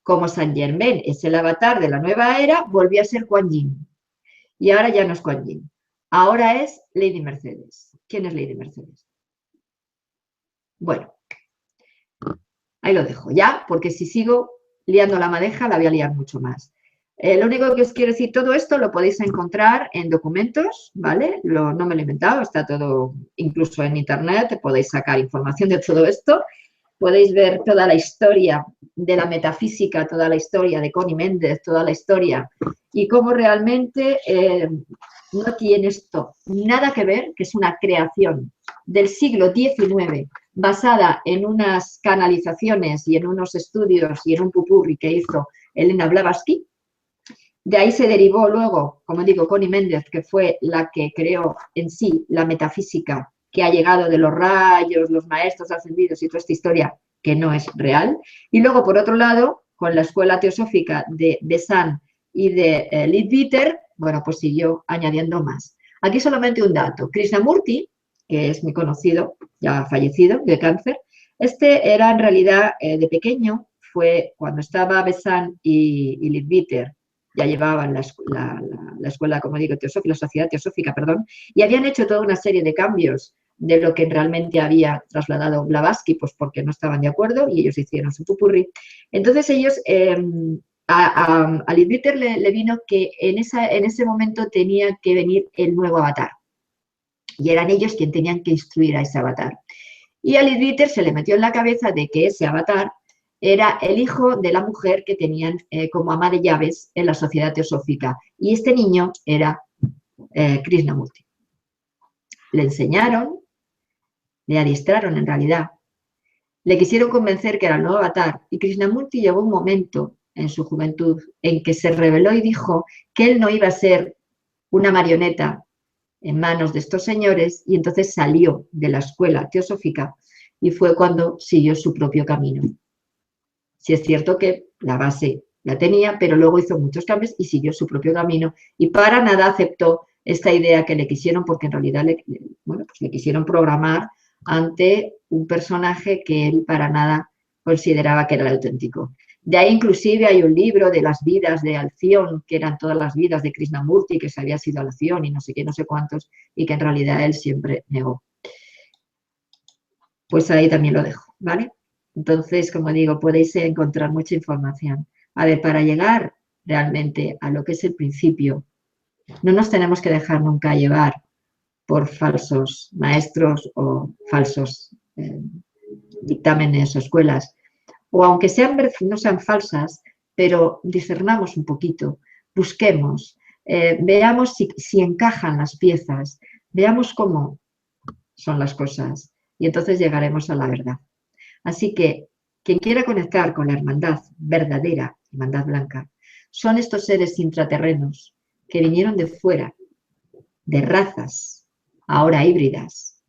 Speaker 2: Como Saint Germain es el avatar de la nueva era, volvió a ser Kuan Yin. Y ahora ya no es Kuan Yin. Ahora es Lady Mercedes. ¿Quién es Lady Mercedes? Bueno, ahí lo dejo ya, porque si sigo liando la madeja la voy a liar mucho más. Lo único que os quiero decir, todo esto lo podéis encontrar en documentos, ¿vale? No me lo he inventado, está todo incluso en internet, podéis sacar información de todo esto. Podéis ver toda la historia de la metafísica, toda la historia de Connie Méndez, toda la historia y cómo realmente no tiene esto nada que ver, que es una creación del siglo XIX basada en unas canalizaciones y en unos estudios y en un pupurri que hizo Elena Blavatsky. De ahí se derivó luego, como digo, Connie Méndez, que fue la que creó en sí la metafísica que ha llegado de los rayos, los maestros ascendidos y toda esta historia que no es real. Y luego, por otro lado, con la escuela teosófica de Besant y de Leadbeater, bueno, pues siguió añadiendo más. Aquí solamente un dato. Krishnamurti, que es muy conocido, ya fallecido, de cáncer, este era en realidad de pequeño, fue cuando estaba Besant y Leadbeater, ya llevaban la escuela, como digo, teosófica, la sociedad teosófica, perdón, y habían hecho toda una serie de cambios de lo que realmente había trasladado Blavatsky, pues porque no estaban de acuerdo y ellos hicieron su pupurri. Entonces ellos, a Leadbeater le vino que en ese momento tenía que venir el nuevo avatar y eran ellos quienes tenían que instruir a ese avatar. Y a Leadbeater se le metió en la cabeza de que ese avatar era el hijo de la mujer que tenían como ama de llaves en la sociedad teosófica. Y este niño era Krishnamurti. Le enseñaron, le adiestraron en realidad, le quisieron convencer que era el nuevo avatar y Krishnamurti llegó un momento en su juventud en que se rebeló y dijo que él no iba a ser una marioneta en manos de estos señores y entonces salió de la escuela teosófica y fue cuando siguió su propio camino. Sí es cierto que la base la tenía, pero luego hizo muchos cambios y siguió su propio camino y para nada aceptó esta idea que le quisieron, porque en realidad le quisieron programar ante un personaje que él para nada consideraba que era el auténtico. De ahí inclusive hay un libro de las vidas de Alción, que eran todas las vidas de Krishnamurti, que se había sido Alción y no sé qué, no sé cuántos, y que en realidad él siempre negó. Pues ahí también lo dejo, ¿vale? Entonces, como digo, podéis encontrar mucha información. A ver, para llegar realmente a lo que es el principio, no nos tenemos que dejar nunca llevar por falsos maestros o falsos dictámenes o escuelas, o aunque no sean falsas, pero discernamos un poquito, busquemos, veamos si encajan las piezas, veamos cómo son las cosas y entonces llegaremos a la verdad. Así que quien quiera conectar con la hermandad verdadera, hermandad blanca, son estos seres intraterrenos que vinieron de fuera, de razas, ahora híbridas,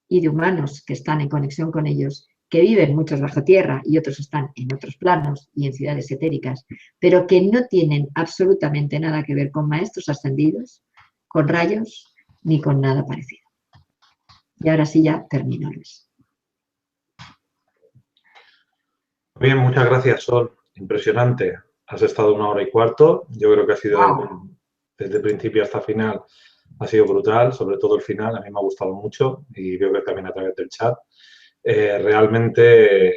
Speaker 2: y de humanos que están en conexión con ellos, que viven muchos bajo tierra y otros están en otros planos y en ciudades etéricas, pero que no tienen absolutamente nada que ver con maestros ascendidos, con rayos, ni con nada parecido. Y ahora sí ya termino, Luis.
Speaker 1: Bien, muchas gracias, Sol. Impresionante. Has estado 1 hora y cuarto. Yo creo que ha sido, desde principio hasta final, ha sido brutal, sobre todo el final. A mí me ha gustado mucho y veo que también a través del chat. Realmente,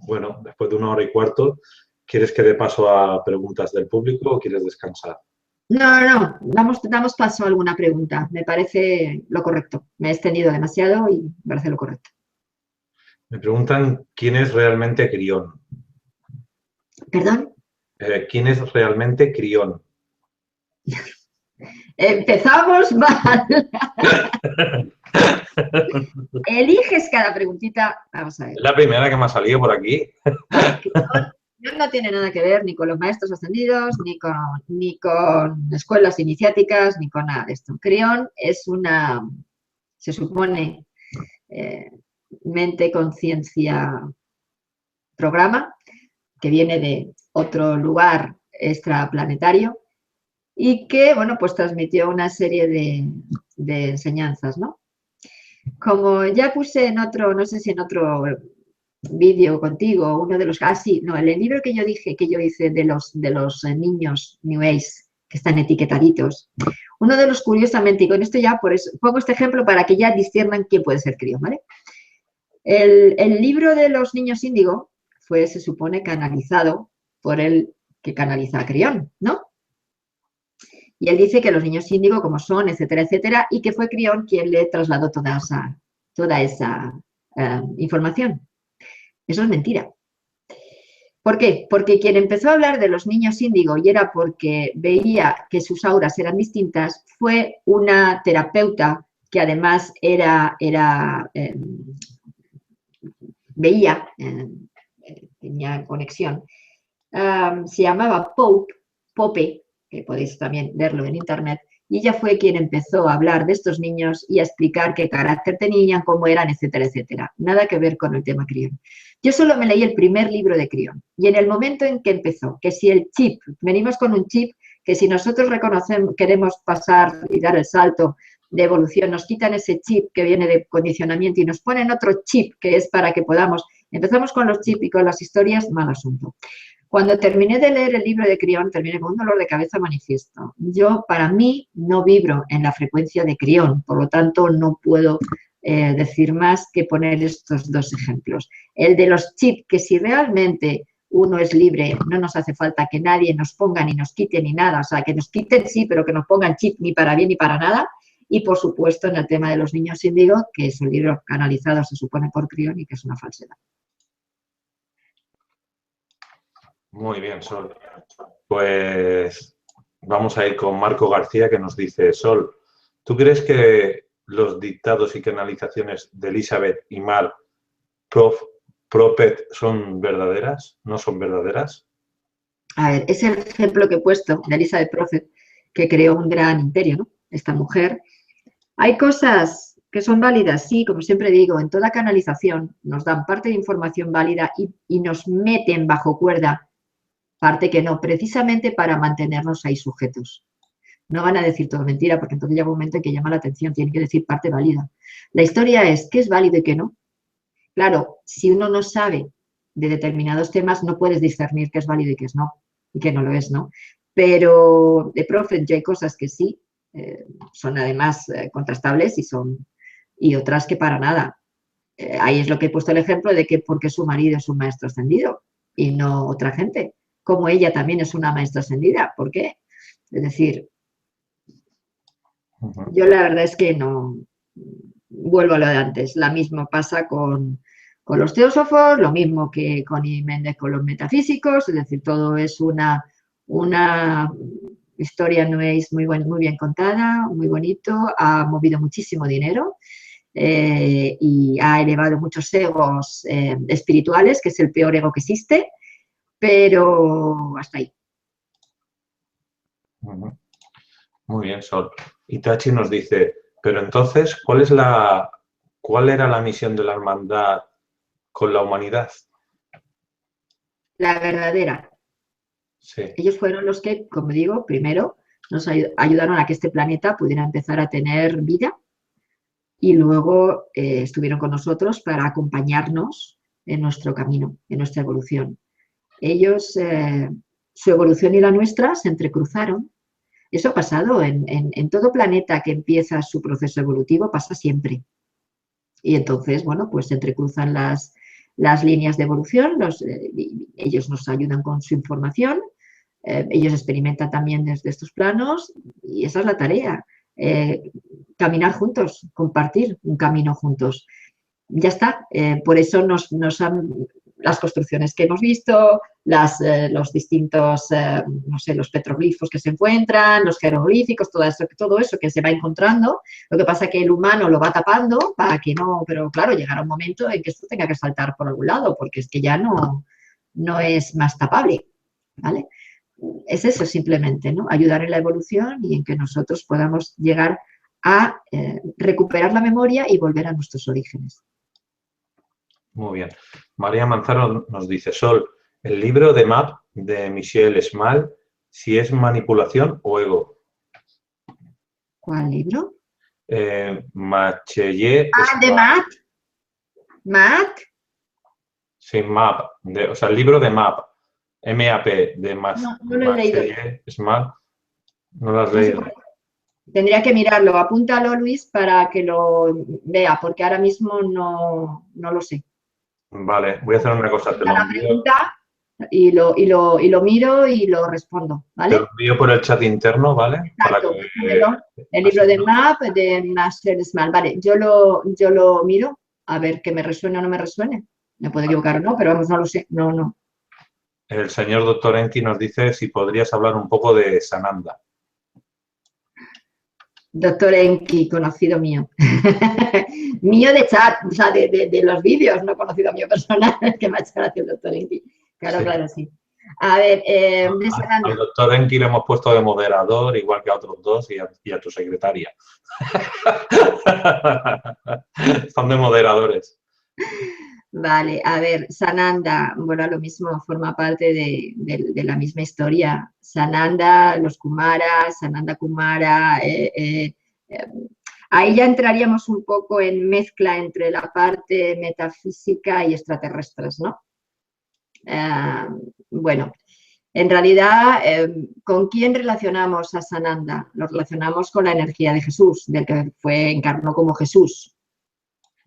Speaker 1: bueno, después de 1 hora y cuarto, ¿quieres que dé paso a preguntas del público o quieres descansar?
Speaker 2: No, damos paso a alguna pregunta. Me parece lo correcto. Me he extendido demasiado y me parece lo correcto.
Speaker 1: Me preguntan quién es realmente Crión.
Speaker 2: ¿Perdón?
Speaker 1: ¿Quién es realmente Crión?
Speaker 2: Empezamos mal. Eliges cada preguntita. Vamos a ver.
Speaker 1: Es la primera que me ha salido por aquí.
Speaker 2: Crión no tiene nada que ver ni con los maestros ascendidos, ni con escuelas iniciáticas, ni con nada de esto. Crión es se supone, mente, conciencia, programa, que viene de otro lugar extraplanetario y que, bueno, pues transmitió una serie de enseñanzas, ¿no? Como ya puse en otro, no sé si en otro vídeo contigo, uno de los, sí, no, el libro que yo dije, que yo hice de los niños New Age, que están etiquetaditos, uno de los, curiosamente, y con esto ya por eso, pongo este ejemplo para que ya disciernan quién puede ser crío, ¿vale? El libro de los niños índigo fue, se supone, canalizado por el que canaliza a Crión, ¿no? Y él dice que los niños índigo, como son, etcétera, etcétera, y que fue Crión quien le trasladó toda esa información. Eso es mentira. ¿Por qué? Porque quien empezó a hablar de los niños índigo, y era porque veía que sus auras eran distintas, fue una terapeuta que además veía, tenía conexión, se llamaba Pope, que podéis también verlo en internet, y ella fue quien empezó a hablar de estos niños y a explicar qué carácter tenían, cómo eran, etcétera, etcétera. Nada que ver con el tema Crión. Yo solo me leí el primer libro de Crión, y en el momento en que empezó, que si el chip, venimos con un chip, que si nosotros reconocemos, queremos pasar y dar el salto de evolución, nos quitan ese chip que viene de condicionamiento y nos ponen otro chip que es para que podamos, empezamos con los chips y con las historias, mal asunto. Cuando terminé de leer el libro de Crión, terminé con un dolor de cabeza manifiesto. Yo, para mí, no vibro en la frecuencia de Crión, por lo tanto, no puedo decir más que poner estos dos ejemplos. El de los chips, que si realmente uno es libre, no nos hace falta que nadie nos ponga ni nos quite ni nada, o sea, que nos quiten sí, pero que nos pongan chip ni para bien ni para nada. Y, por supuesto, en el tema de los niños índigo, que es un libro canalizado, se supone, por Crión y que es una falsedad.
Speaker 1: Muy bien, Sol. Pues vamos a ir con Marco García, que nos dice: Sol, ¿tú crees que los dictados y canalizaciones de Elizabeth y Mark Prophet son verdaderas? ¿No son verdaderas?
Speaker 2: A ver, es el ejemplo que he puesto de Elizabeth Prophet, que creó un gran imperio, ¿no? Esta mujer. Hay cosas que son válidas, sí, como siempre digo, en toda canalización nos dan parte de información válida y nos meten bajo cuerda parte que no, precisamente para mantenernos ahí sujetos. No van a decir todo mentira, porque entonces llega un momento en que llama la atención, tienen que decir parte válida. La historia es qué es válido y qué no. Claro, si uno no sabe de determinados temas, no puedes discernir qué es válido y qué es no, y qué no lo es, ¿no? Pero de Prophet ya hay cosas que sí, son además contrastables y otras que para nada. Ahí es lo que he puesto el ejemplo de que porque su marido es un maestro ascendido y no otra gente, como ella también es una maestra ascendida. ¿Por qué? Es decir, yo la verdad es que no, vuelvo a lo de antes, la misma pasa con los teósofos, lo mismo que con Méndez con los metafísicos, es decir, todo es una historia no es muy bien contada, muy bonito, ha movido muchísimo dinero y ha elevado muchos egos espirituales, que es el peor ego que existe, pero hasta ahí.
Speaker 1: Muy bien, Sol. Itachi nos dice: pero entonces, ¿cuál era la misión de la hermandad con la humanidad?
Speaker 2: La verdadera.
Speaker 1: Sí.
Speaker 2: Ellos fueron los que, como digo, primero nos ayudaron a que este planeta pudiera empezar a tener vida y luego estuvieron con nosotros para acompañarnos en nuestro camino, en nuestra evolución. Ellos, su evolución y la nuestra se entrecruzaron. Eso ha pasado en todo planeta que empieza su proceso evolutivo, pasa siempre. Y entonces, bueno, pues se entrecruzan las líneas de evolución, ellos nos ayudan con su información, ellos experimentan también desde estos planos y esa es la tarea, caminar juntos, compartir un camino juntos. Ya está, por eso nos han, las construcciones que hemos visto, los distintos, no sé, los petroglifos que se encuentran, los jeroglíficos, todo eso que se va encontrando. Lo que pasa es que el humano lo va tapando para que no, pero claro, llegará un momento en que esto tenga que saltar por algún lado, porque es que ya no es más tapable, ¿vale? Es eso simplemente, ¿no? Ayudar en la evolución y en que nosotros podamos llegar a recuperar la memoria y volver a nuestros orígenes.
Speaker 1: Muy bien. María Manzano nos dice: Sol, el libro de MAP de Michel Esmal si es manipulación o ego.
Speaker 2: ¿Cuál libro?
Speaker 1: Macheye
Speaker 2: Ah, de
Speaker 1: Smart.
Speaker 2: Matt. Matt.
Speaker 1: Sí, MAP. O sea, el libro de MAP. M-A-P. De
Speaker 2: No, no lo he leído.
Speaker 1: Macheye Smart. No lo has
Speaker 2: No sé
Speaker 1: leído.
Speaker 2: cuál. Tendría que mirarlo. Apúntalo, Luis, para que lo vea, porque ahora mismo no lo sé.
Speaker 1: Vale, voy a hacer una cosa. Te
Speaker 2: Apunta
Speaker 1: lo
Speaker 2: la
Speaker 1: envío,
Speaker 2: pregunta y lo miro y lo respondo,
Speaker 1: te lo
Speaker 2: ¿vale?
Speaker 1: envío por el chat interno, ¿vale? Para
Speaker 2: Exacto,
Speaker 1: que
Speaker 2: pásamelo. El libro
Speaker 1: así,
Speaker 2: de
Speaker 1: ¿no?
Speaker 2: MAP de Master Smart. Vale, yo lo miro a ver que me resuene o no me resuene. Me puedo equivocar o no, pero vamos, no lo sé. No.
Speaker 1: El señor doctor Enki nos dice si podrías hablar un poco de Sananda.
Speaker 2: Doctor Enki, conocido mío. Mío de chat, o sea, de los vídeos, no conocido mío personal, que me ha hecho gracia el doctor Enki.
Speaker 1: Sí.
Speaker 2: Claro, sí. A ver, de
Speaker 1: Al
Speaker 2: Sananda.
Speaker 1: doctor Enki le hemos puesto de moderador, igual que a otros dos, y a tu secretaria. Son de moderadores.
Speaker 2: Vale, a ver, Sananda, bueno, lo mismo, forma parte de la misma historia. Sananda, los Kumaras, Sananda Kumara, ahí ya entraríamos un poco en mezcla entre la parte metafísica y extraterrestres, ¿no? Bueno, en realidad, ¿con quién relacionamos a Sananda? Lo relacionamos con la energía de Jesús, del que encarnó como Jesús,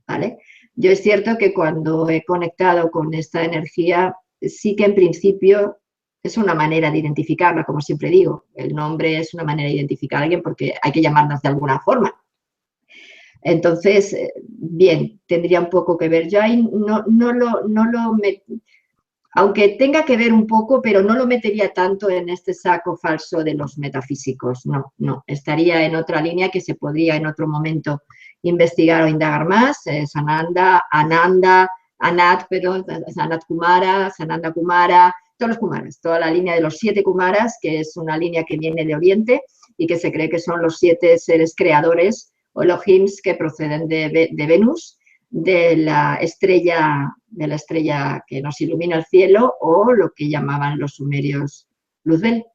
Speaker 2: ¿vale? Yo es cierto que cuando he conectado con esta energía, sí que en principio es una manera de identificarla, como siempre digo. El nombre es una manera de identificar a alguien porque hay que llamarnos de alguna forma. Entonces, bien, tendría un poco que ver. Yo ahí aunque tenga que ver un poco, pero no lo metería tanto en este saco falso de los metafísicos. No. Estaría en otra línea que se podría en otro momento investigar o indagar más. Sananda, Anat Kumara, Sananda Kumara, todos los Kumaras, toda la línea de los 7 Kumaras, que es una línea que viene de Oriente y que se cree que son los 7 seres creadores o Elohims que proceden de Venus, de la estrella que nos ilumina el cielo, o lo que llamaban los sumerios Luzbel,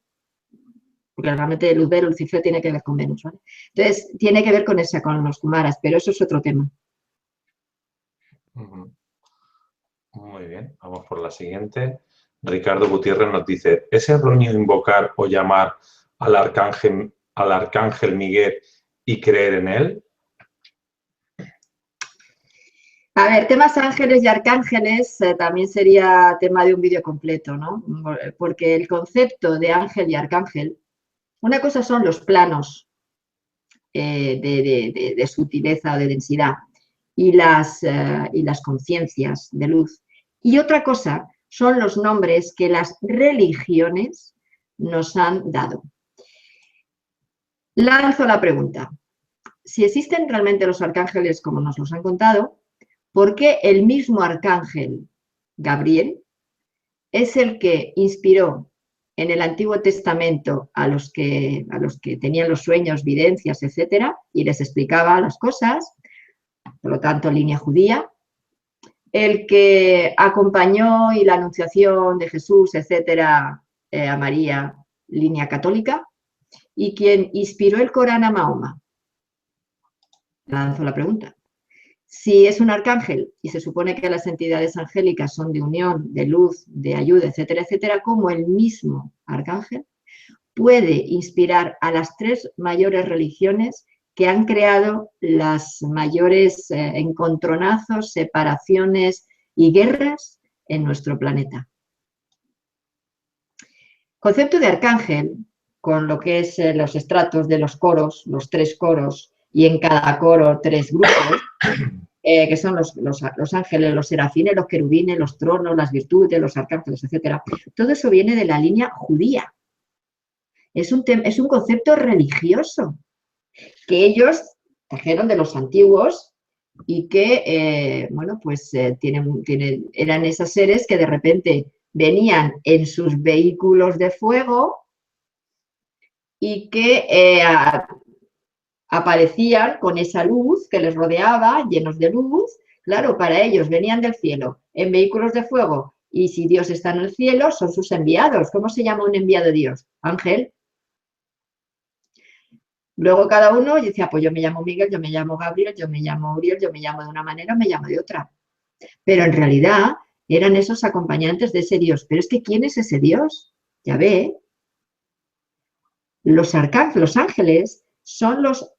Speaker 2: porque realmente Luzbel o Lucifer tiene que ver con Venus, ¿vale? Entonces, tiene que ver con los Kumaras, pero eso es otro tema.
Speaker 1: Muy bien, vamos por la siguiente. Ricardo Gutiérrez nos dice, ¿es erróneo invocar o llamar al arcángel Miguel y creer en él?
Speaker 2: A ver, temas ángeles y arcángeles también sería tema de un vídeo completo, ¿no? Porque el concepto de ángel y arcángel, una cosa son los planos de sutileza o de densidad y las conciencias de luz. Y otra cosa son los nombres que las religiones nos han dado. Lanzo la pregunta. Si existen realmente los arcángeles como nos los han contado, ¿por qué el mismo arcángel Gabriel es el que inspiró en el Antiguo Testamento a los que tenían los sueños, videncias, etcétera, y les explicaba las cosas, por lo tanto, línea judía, el que acompañó y la anunciación de Jesús, etcétera, a María, línea católica, y quien inspiró el Corán a Mahoma? Lanzo la pregunta. Si es un arcángel y se supone que las entidades angélicas son de unión, de luz, de ayuda, etcétera, etcétera, ¿cómo el mismo arcángel puede inspirar a las 3 mayores religiones que han creado las mayores encontronazos, separaciones y guerras en nuestro planeta? Concepto de arcángel, con lo que es los estratos de los coros, los 3 coros, y en cada coro 3 grupos, que son los ángeles, los serafines, los querubines, los tronos, las virtudes, los arcángeles, etcétera. Todo eso viene de la línea judía. Es un concepto religioso que ellos trajeron de los antiguos y que, eran esos seres que de repente venían en sus vehículos de fuego y que aparecían con esa luz que les rodeaba, llenos de luz. Claro, para ellos venían del cielo en vehículos de fuego Y si Dios está en el cielo, son sus enviados. ¿Cómo se llama un enviado de Dios? Ángel. Luego cada uno decía, pues yo me llamo Miguel, yo me llamo Gabriel, yo me llamo Uriel, yo me llamo de una manera, me llamo de otra. Pero en realidad eran esos acompañantes de ese Dios. Pero es que ¿quién es ese Dios? Ya ve. Los ángeles son los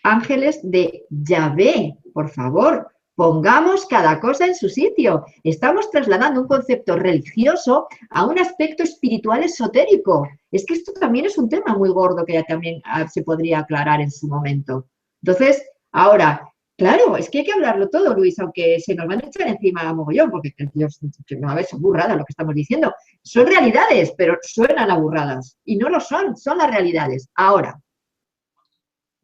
Speaker 2: ángeles de Yahvé. Por favor, pongamos cada cosa en su sitio. Estamos trasladando un concepto religioso a un aspecto espiritual esotérico. Es que esto también es un tema muy gordo que ya también se podría aclarar en su momento. Entonces, ahora, claro, es que hay que hablarlo todo, Luis, aunque se nos van a echar encima a mogollón, porque Dios, no, a ver, son burradas lo que estamos diciendo. Son realidades, pero suenan a burradas. Y no lo son, son las realidades. Ahora,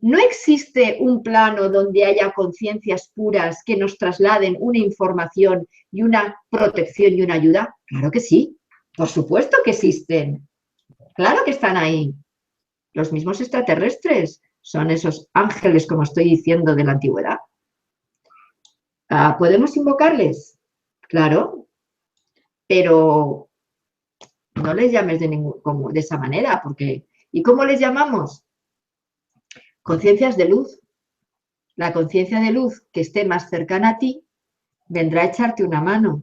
Speaker 2: ¿no existe un plano donde haya conciencias puras que nos trasladen una información y una protección y una ayuda? Claro que sí, por supuesto que existen. Claro que están ahí. Los mismos extraterrestres son esos ángeles, como estoy diciendo, de la antigüedad. ¿Podemos invocarles? Claro, pero no les llames de esa manera, porque ¿y cómo les llamamos? Conciencias de luz. La conciencia de luz que esté más cercana a ti vendrá a echarte una mano.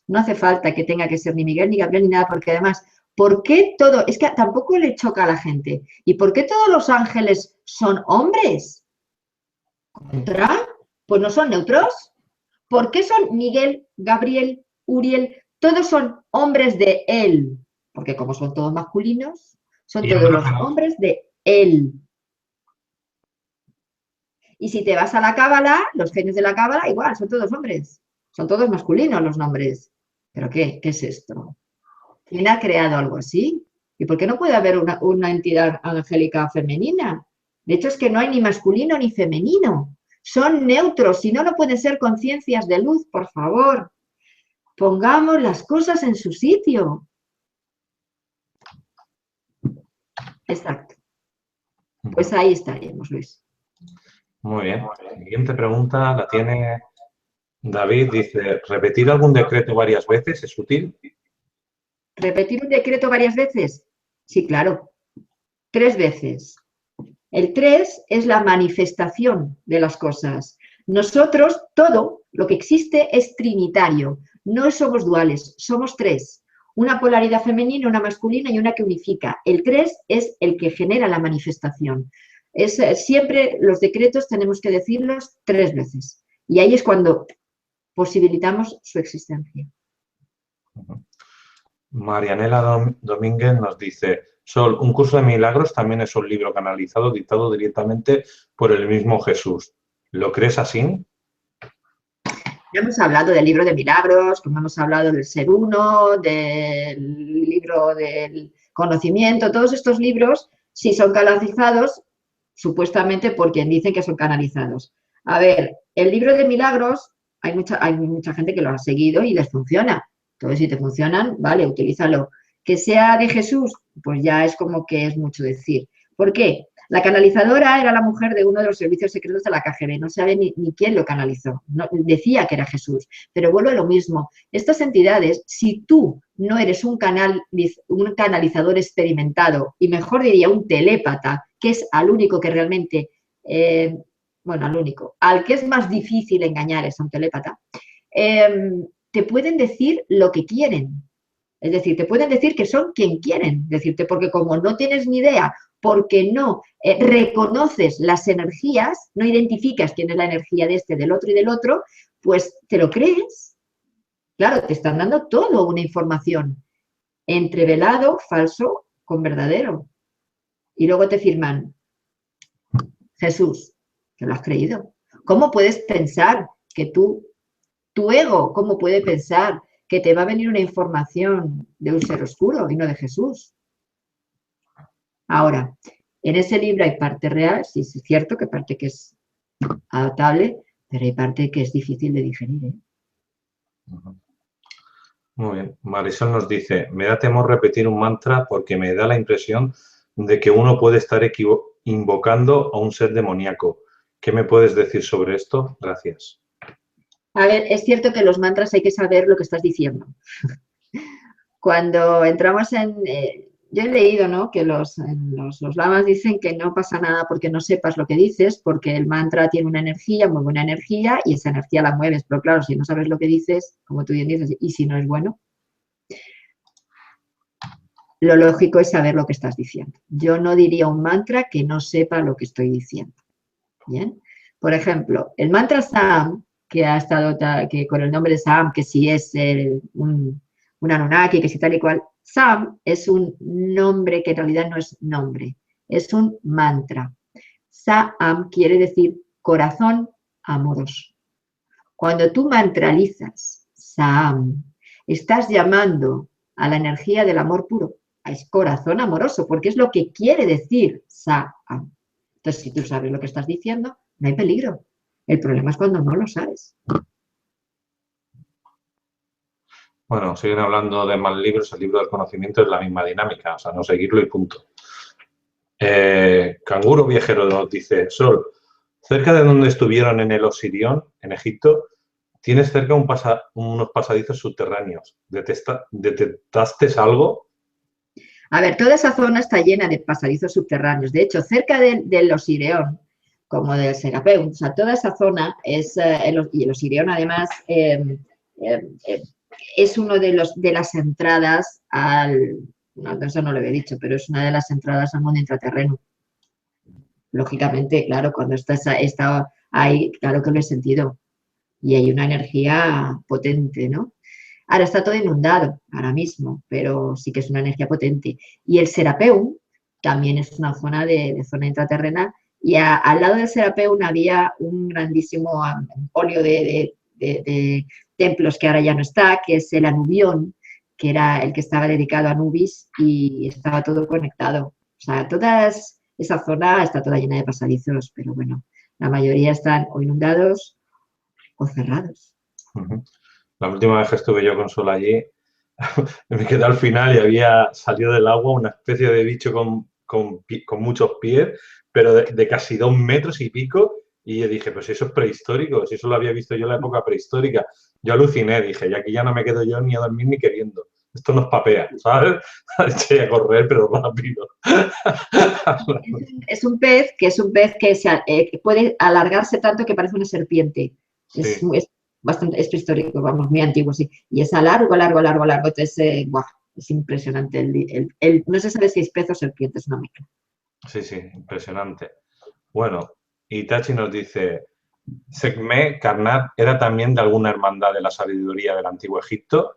Speaker 2: No hace falta que tenga que ser ni Miguel, ni Gabriel, ni nada, porque además, ¿por qué todo? Es que tampoco le choca a la gente. ¿Y por qué todos los ángeles son hombres? ¿Contra? Pues no son neutros. ¿Por qué son Miguel, Gabriel, Uriel? Todos son hombres de él. Porque como son todos masculinos, son todos los hombres de él. Y si te vas a la cábala, los genios de la cábala, igual, son todos hombres. Son todos masculinos los nombres. ¿Pero qué? ¿Qué es esto? ¿Quién ha creado algo así? ¿Y por qué no puede haber una entidad angélica femenina? De hecho, es que no hay ni masculino ni femenino. Son neutros, si no, no pueden ser conciencias de luz, por favor. Pongamos las cosas en su sitio. Exacto. Pues ahí estaríamos, Luis.
Speaker 1: Muy bien. La siguiente pregunta la tiene David. Dice, ¿repetir algún decreto varias veces es útil?
Speaker 2: ¿Repetir un decreto varias veces? Sí, claro. 3 veces. El 3 es la manifestación de las cosas. Nosotros, todo lo que existe es trinitario. No somos duales, somos 3. Una polaridad femenina, una masculina y una que unifica. El 3 es el que genera la manifestación. Siempre los decretos tenemos que decirlos 3 veces. Y ahí es cuando posibilitamos su existencia.
Speaker 1: Marianela Domínguez nos dice, Sol, un curso de milagros también es un libro canalizado dictado directamente por el mismo Jesús. ¿Lo crees así?
Speaker 2: Ya hemos hablado del libro de milagros, como hemos hablado del ser uno, del libro del conocimiento, todos estos libros, si son canalizados, supuestamente por quien dicen que son canalizados. A ver, el libro de milagros, hay mucha gente que lo ha seguido y les funciona. Entonces, si te funcionan, vale, utilízalo. Que sea de Jesús, pues ya es como que es mucho decir. ¿Por qué? La canalizadora era la mujer de uno de los servicios secretos de la KGB. No sabe ni quién lo canalizó. No, decía que era Jesús. Pero vuelvo a lo mismo. Estas entidades, si tú no eres un canalizador experimentado, y mejor diría un telépata, que es al único que realmente, al que es más difícil engañar es a un telépata, te pueden decir lo que quieren. Es decir, te pueden decir que son quien quieren decirte, porque como no tienes ni idea, porque no reconoces las energías, no identificas quién es la energía de este, del otro y del otro, pues te lo crees. Claro, te están dando todo una información entre velado, falso, con verdadero. Y luego te firman, Jesús, que lo has creído. ¿Cómo puedes pensar que tu ego, cómo puede pensar que te va a venir una información de un ser oscuro y no de Jesús? Ahora, en ese libro hay parte real, sí es cierto que parte que es adaptable, pero hay parte que es difícil de digerir, ¿eh?
Speaker 1: Muy bien. Marisol nos dice, me da temor repetir un mantra porque me da la impresión de que uno puede estar invocando a un ser demoníaco. ¿Qué me puedes decir sobre esto? Gracias.
Speaker 2: A ver, es cierto que los mantras hay que saber lo que estás diciendo. cuando entramos en... yo he leído, ¿no?, que los lamas dicen que no pasa nada porque no sepas lo que dices, porque el mantra tiene una energía, muy buena energía, y esa energía la mueves. Pero claro, si no sabes lo que dices, como tú bien dices, ¿y si no es bueno? Lo lógico es saber lo que estás diciendo. Yo no diría un mantra que no sepa lo que estoy diciendo. ¿Bien? Por ejemplo, el mantra Sam, que ha estado que con el nombre de Sam, que si es un Anunnaki, que si tal y cual, Sam es un nombre que en realidad no es nombre, es un mantra. Sam quiere decir corazón amoroso. Cuando tú mantralizas Sam, estás llamando a la energía del amor puro, es corazón amoroso, porque es lo que quiere decir Sam. Entonces, si tú sabes lo que estás diciendo, no hay peligro. El problema es cuando no lo sabes.
Speaker 1: Bueno, siguen hablando de más libros. El libro del conocimiento es la misma dinámica, o sea, no seguirlo y punto. Canguro Viajero nos dice, Sol, cerca de donde estuvieron en el Osirión, en Egipto, tienes cerca unos pasadizos subterráneos. ¿Detectaste algo?
Speaker 2: A ver, toda esa zona está llena de pasadizos subterráneos. De hecho, cerca del Osirión, como del Serapeu, o sea, toda esa zona es, y el Osirión además es uno de las entradas al, no, eso no lo había dicho, pero es una de las entradas al mundo intraterreno. Lógicamente, claro, cuando está ahí, claro que lo he sentido. Y hay una energía potente, ¿no? Ahora está todo inundado, ahora mismo, pero sí que es una energía potente. Y el Serapeum también es una zona de zona intraterrena. Y al lado del Serapeum había un grandísimo emporio de templos que ahora ya no está, que es el Anubión, que era el que estaba dedicado a Anubis y estaba todo conectado. O sea, esa zona está toda llena de pasadizos, pero bueno, la mayoría están o inundados o cerrados.
Speaker 1: La última vez que estuve yo con Sol allí, me quedé al final y había salido del agua una especie de bicho con muchos pies, pero de casi 2 metros y pico. Y yo dije, pues eso es prehistórico, si eso lo había visto yo en la época prehistórica. Yo aluciné, dije, y aquí ya no me quedo yo ni a dormir ni queriendo. Esto nos papea, ¿sabes? Eché a correr, pero rápido.
Speaker 2: Es un pez que puede alargarse tanto que parece una serpiente. Es,
Speaker 1: Sí,
Speaker 2: es bastante, es prehistórico, vamos, muy antiguo, sí. Y es a largo, largo, largo, largo. Entonces, ¡buah! Es impresionante. No se sabe si es pez o serpiente, es una mezcla.
Speaker 1: sí, impresionante. Bueno, Itachi nos dice, Sekhmet Karnak era también de alguna hermandad de la sabiduría del antiguo Egipto.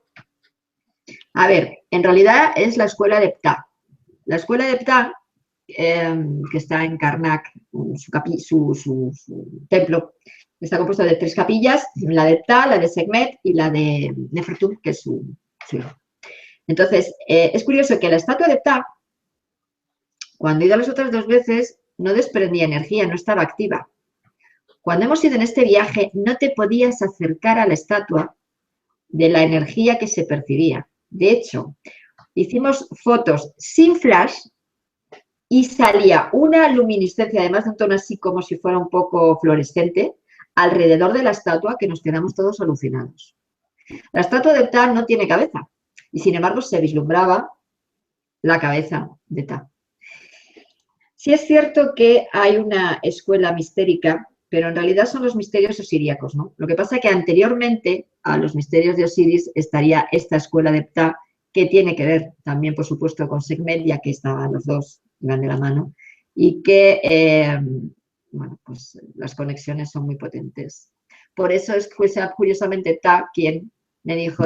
Speaker 2: A ver, en realidad es la escuela de Ptah. La escuela de Ptah, que está en Karnak, su templo, está compuesto de 3 capillas, la de Ptah, la de Sekhmet y la de Nefertum, que es su hijo. Entonces, es curioso que la estatua de Ptah, cuando he ido las otras 2 veces, no desprendía energía, no estaba activa. Cuando hemos ido en este viaje, no te podías acercar a la estatua de la energía que se percibía. De hecho, hicimos fotos sin flash y salía una luminiscencia, además de un tono así como si fuera un poco fluorescente, alrededor de la estatua que nos quedamos todos alucinados. La estatua de Ptah no tiene cabeza y sin embargo se vislumbraba la cabeza de Ptah. Sí es cierto que hay una escuela mistérica, pero en realidad son los misterios osiríacos, ¿no? Lo que pasa es que anteriormente a los misterios de Osiris estaría esta escuela de Ptah, que tiene que ver también, por supuesto, con Sekhmet, ya que estaban los dos, iban de la mano, y que, bueno, pues las conexiones son muy potentes. Por eso es curiosamente Ptah quien me dijo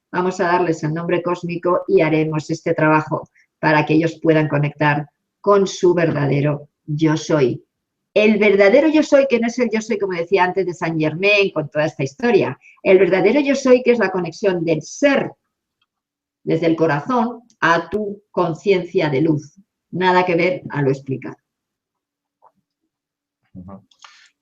Speaker 2: vamos a darles el nombre cósmico y haremos este trabajo para que ellos puedan conectar con su verdadero yo soy. El verdadero yo soy, que no es el yo soy, como decía antes, de Saint Germain, con toda esta historia. El verdadero yo soy, que es la conexión del ser desde el corazón a tu conciencia de luz. Nada que ver a lo explicado.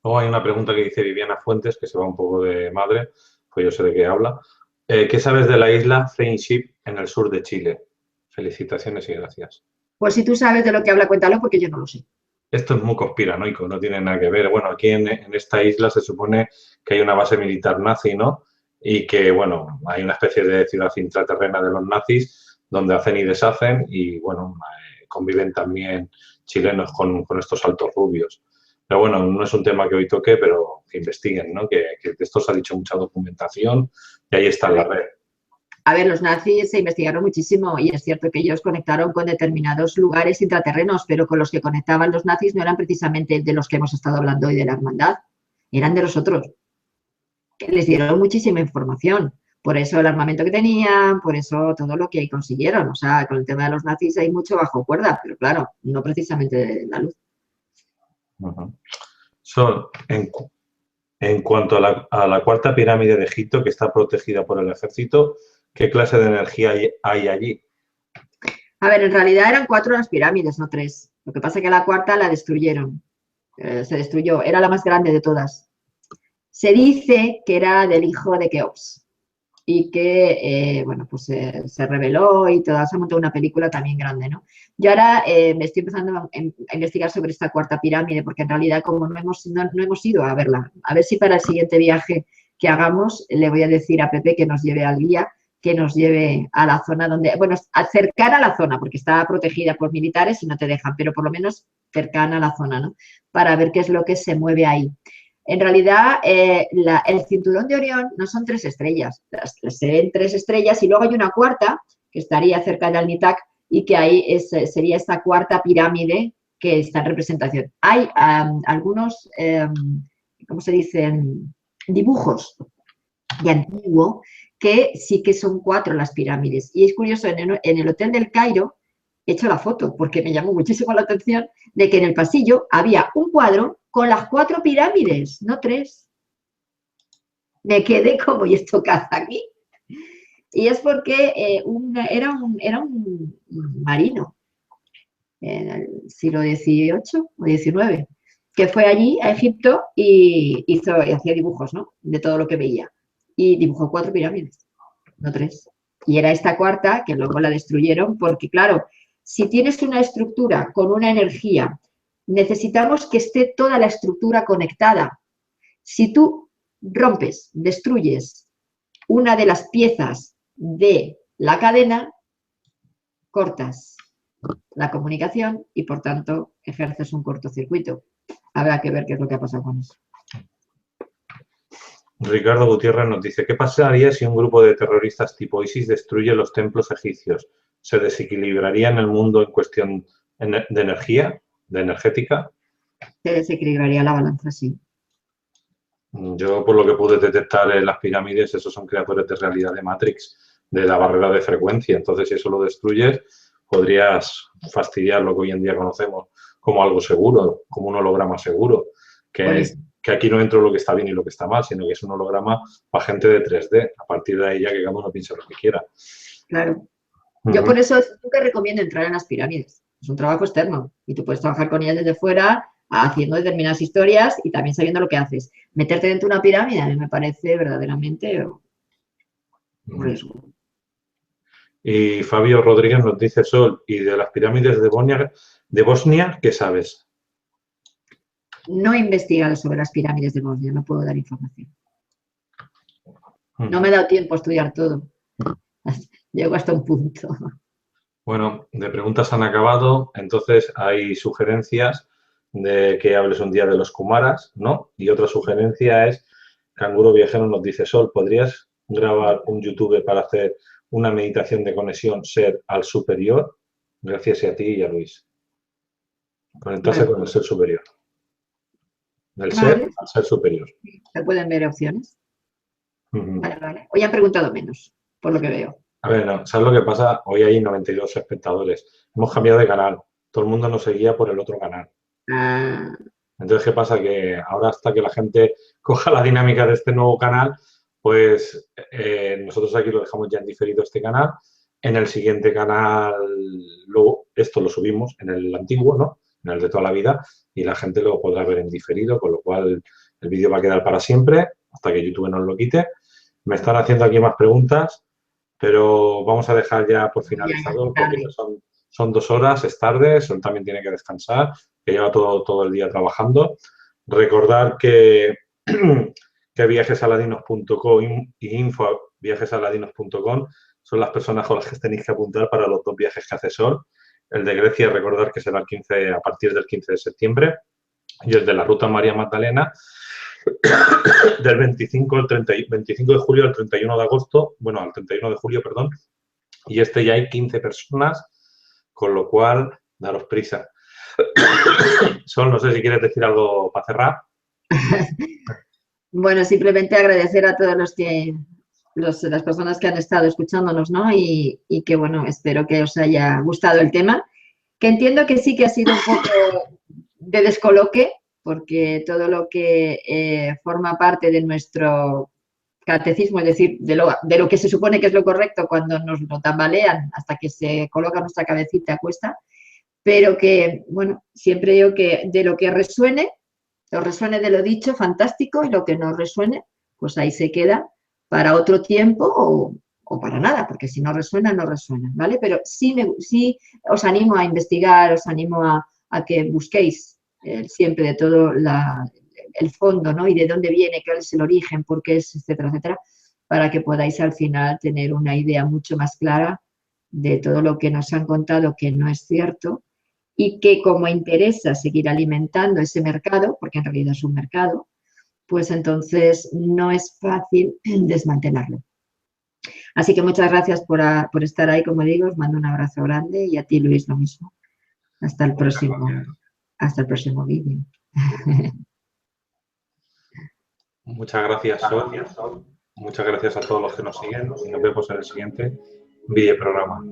Speaker 1: Luego hay una pregunta que dice Viviana Fuentes, que se va un poco de madre, pues yo sé de qué habla. ¿Qué sabes de la isla Friendship en el sur de Chile? Felicitaciones y gracias.
Speaker 2: Pues si tú sabes de lo que habla, cuéntalo, porque yo no lo sé.
Speaker 1: Esto es muy conspiranoico, no tiene nada que ver. Bueno, aquí en esta isla se supone que hay una base militar nazi, ¿no? y que, bueno, hay una especie de ciudad intraterrena de los nazis donde hacen y deshacen y, bueno, conviven también chilenos con estos altos rubios. Pero bueno, no es un tema que hoy toque, pero que investiguen, ¿no? Que de esto se ha dicho mucha documentación y ahí está en la red.
Speaker 2: A ver, los nazis se investigaron muchísimo y es cierto que ellos conectaron con determinados lugares intraterrenos, pero con los que conectaban los nazis no eran precisamente de los que hemos estado hablando hoy de la hermandad, eran de los otros. Les dieron muchísima información, por eso el armamento que tenían, por eso todo lo que consiguieron. O sea, con el tema de los nazis hay mucho bajo cuerda, pero claro, no precisamente la luz.
Speaker 1: Sol, en cuanto a la cuarta pirámide de Egipto, que está protegida por el ejército, ¿qué clase de energía hay allí?
Speaker 2: A ver, en realidad eran 4 las pirámides, no 3. Lo que pasa es que la cuarta la destruyeron. Se destruyó, era la más grande de todas. Se dice que era del hijo de Keops y que, bueno, pues se rebeló y toda, se ha montado una película también grande, ¿no? Yo ahora me estoy empezando a investigar sobre esta cuarta pirámide porque en realidad como no hemos ido a verla, a ver si para el siguiente viaje que hagamos le voy a decir a Pepe que nos lleve al guía, que nos lleve a la zona donde, bueno, cercana a la zona, porque está protegida por militares y no te dejan, pero por lo menos cercana a la zona, ¿no? Para ver qué es lo que se mueve ahí. En realidad, el cinturón de Orión no son 3 estrellas, se ven 3 estrellas y luego hay una cuarta que estaría cerca de Alnitak y que ahí sería esta cuarta pirámide que está en representación. Hay algunos, ¿cómo se dicen? Dibujos de antiguo que sí que son 4 las pirámides. Y es curioso, en el Hotel del Cairo he hecho la foto porque me llamó muchísimo la atención de que en el pasillo había un cuadro con las 4 pirámides, no 3. Me quedé como, ¿y esto qué hace aquí? Y es porque era un marino en el siglo XVIII o XIX que fue allí a Egipto y hacía dibujos, ¿no? De todo lo que veía. Y dibujó 4 pirámides, no 3. Y era esta cuarta que luego la destruyeron porque, claro, si tienes una estructura con una energía, necesitamos que esté toda la estructura conectada. Si tú rompes, destruyes una de las piezas de la cadena, cortas la comunicación y, por tanto, ejerces un cortocircuito. Habrá que ver qué es lo que ha pasado con eso.
Speaker 1: Ricardo Gutiérrez nos dice, ¿qué pasaría si un grupo de terroristas tipo ISIS destruye los templos egipcios? ¿Se desequilibraría en el mundo en cuestión de energía, de energética?
Speaker 2: Se desequilibraría la balanza, sí.
Speaker 1: Yo, por lo que pude detectar en las pirámides, esos son creadores de realidad de Matrix, de la barrera de frecuencia. Entonces, si eso lo destruyes, podrías fastidiar lo que hoy en día conocemos como algo seguro, como un holograma seguro, que aquí no entro lo que está bien y lo que está mal, sino que es un holograma para gente de 3D. A partir de ahí ya que cada uno piense lo que quiera.
Speaker 2: Claro. Yo por eso nunca recomiendo entrar en las pirámides. Es un trabajo externo y tú puedes trabajar con ellas desde fuera haciendo determinadas historias y también sabiendo lo que haces. Meterte dentro de una pirámide a mí me parece verdaderamente un riesgo.
Speaker 1: Y Fabio Rodríguez nos dice, Sol, ¿y de las pirámides de Bosnia qué sabes?
Speaker 2: No he investigado sobre las pirámides de Bosnia, no puedo dar información. No me he dado tiempo a estudiar todo. Llego hasta un punto.
Speaker 1: Bueno, de preguntas han acabado, entonces hay sugerencias de que hables un día de los Kumaras, ¿no? Y otra sugerencia es, Canguro Viajero nos dice, Sol, ¿podrías grabar un YouTube para hacer una meditación de conexión ser al superior? Gracias a ti y a Luis. Conectarse con el ser superior. Del ser al ser superior.
Speaker 2: Se pueden ver opciones. Vale. Hoy han preguntado menos, por lo que veo.
Speaker 1: A ver, no, ¿sabes lo que pasa? Hoy hay 92 espectadores. Hemos cambiado de canal. Todo el mundo nos seguía por el otro canal. Entonces, ¿qué pasa? Que ahora hasta que la gente coja la dinámica de este nuevo canal, pues nosotros aquí lo dejamos ya en diferido este canal. En el siguiente canal, luego esto lo subimos en el antiguo, ¿no? En el de toda la vida, y la gente lo podrá ver en diferido, con lo cual el vídeo va a quedar para siempre, hasta que YouTube nos lo quite. Me están haciendo aquí más preguntas, pero vamos a dejar ya por finalizado, porque son 2 horas, es tarde, Sol también tiene que descansar, que lleva todo el día trabajando. Recordar que que viajesaladinos.com y info@viajesaladinos.com son las personas con las que tenéis que apuntar para los 2 viajes que hace Sol. El de Grecia, recordar que será a partir del 15 de septiembre, y el de la Ruta María Magdalena, del 25 de julio al 31 de agosto, bueno, al 31 de julio, perdón, y este ya hay 15 personas, con lo cual, daros prisa. Sol, no sé si quieres decir algo para cerrar.
Speaker 2: Bueno, simplemente agradecer a todos las personas que han estado escuchándonos, ¿no? Y que, bueno, espero que os haya gustado el tema, que entiendo que sí que ha sido un poco de descoloque, porque todo lo que forma parte de nuestro catecismo, es decir, de lo que se supone que es lo correcto cuando nos lo tambalean hasta que se coloca nuestra cabecita a cuesta, pero que, bueno, siempre digo que de lo que resuene, os resuene de lo dicho, fantástico, y lo que no resuene, pues ahí se queda para otro tiempo o para nada, porque si no resuena, no resuena, ¿vale? Pero sí os animo a investigar, os animo a que busquéis siempre de todo el fondo, ¿no? Y de dónde viene, cuál es el origen, por qué es, etcétera, etcétera, para que podáis al final tener una idea mucho más clara de todo lo que nos han contado que no es cierto, y que como interesa seguir alimentando ese mercado, porque en realidad es un mercado, pues entonces no es fácil desmantelarlo. Así que muchas gracias por estar ahí, como digo, os mando un abrazo grande y a ti, Luis, lo mismo. Hasta el próximo vídeo.
Speaker 1: Muchas gracias, Sol. Muchas gracias a todos los que nos siguen y nos vemos en el siguiente videoprograma.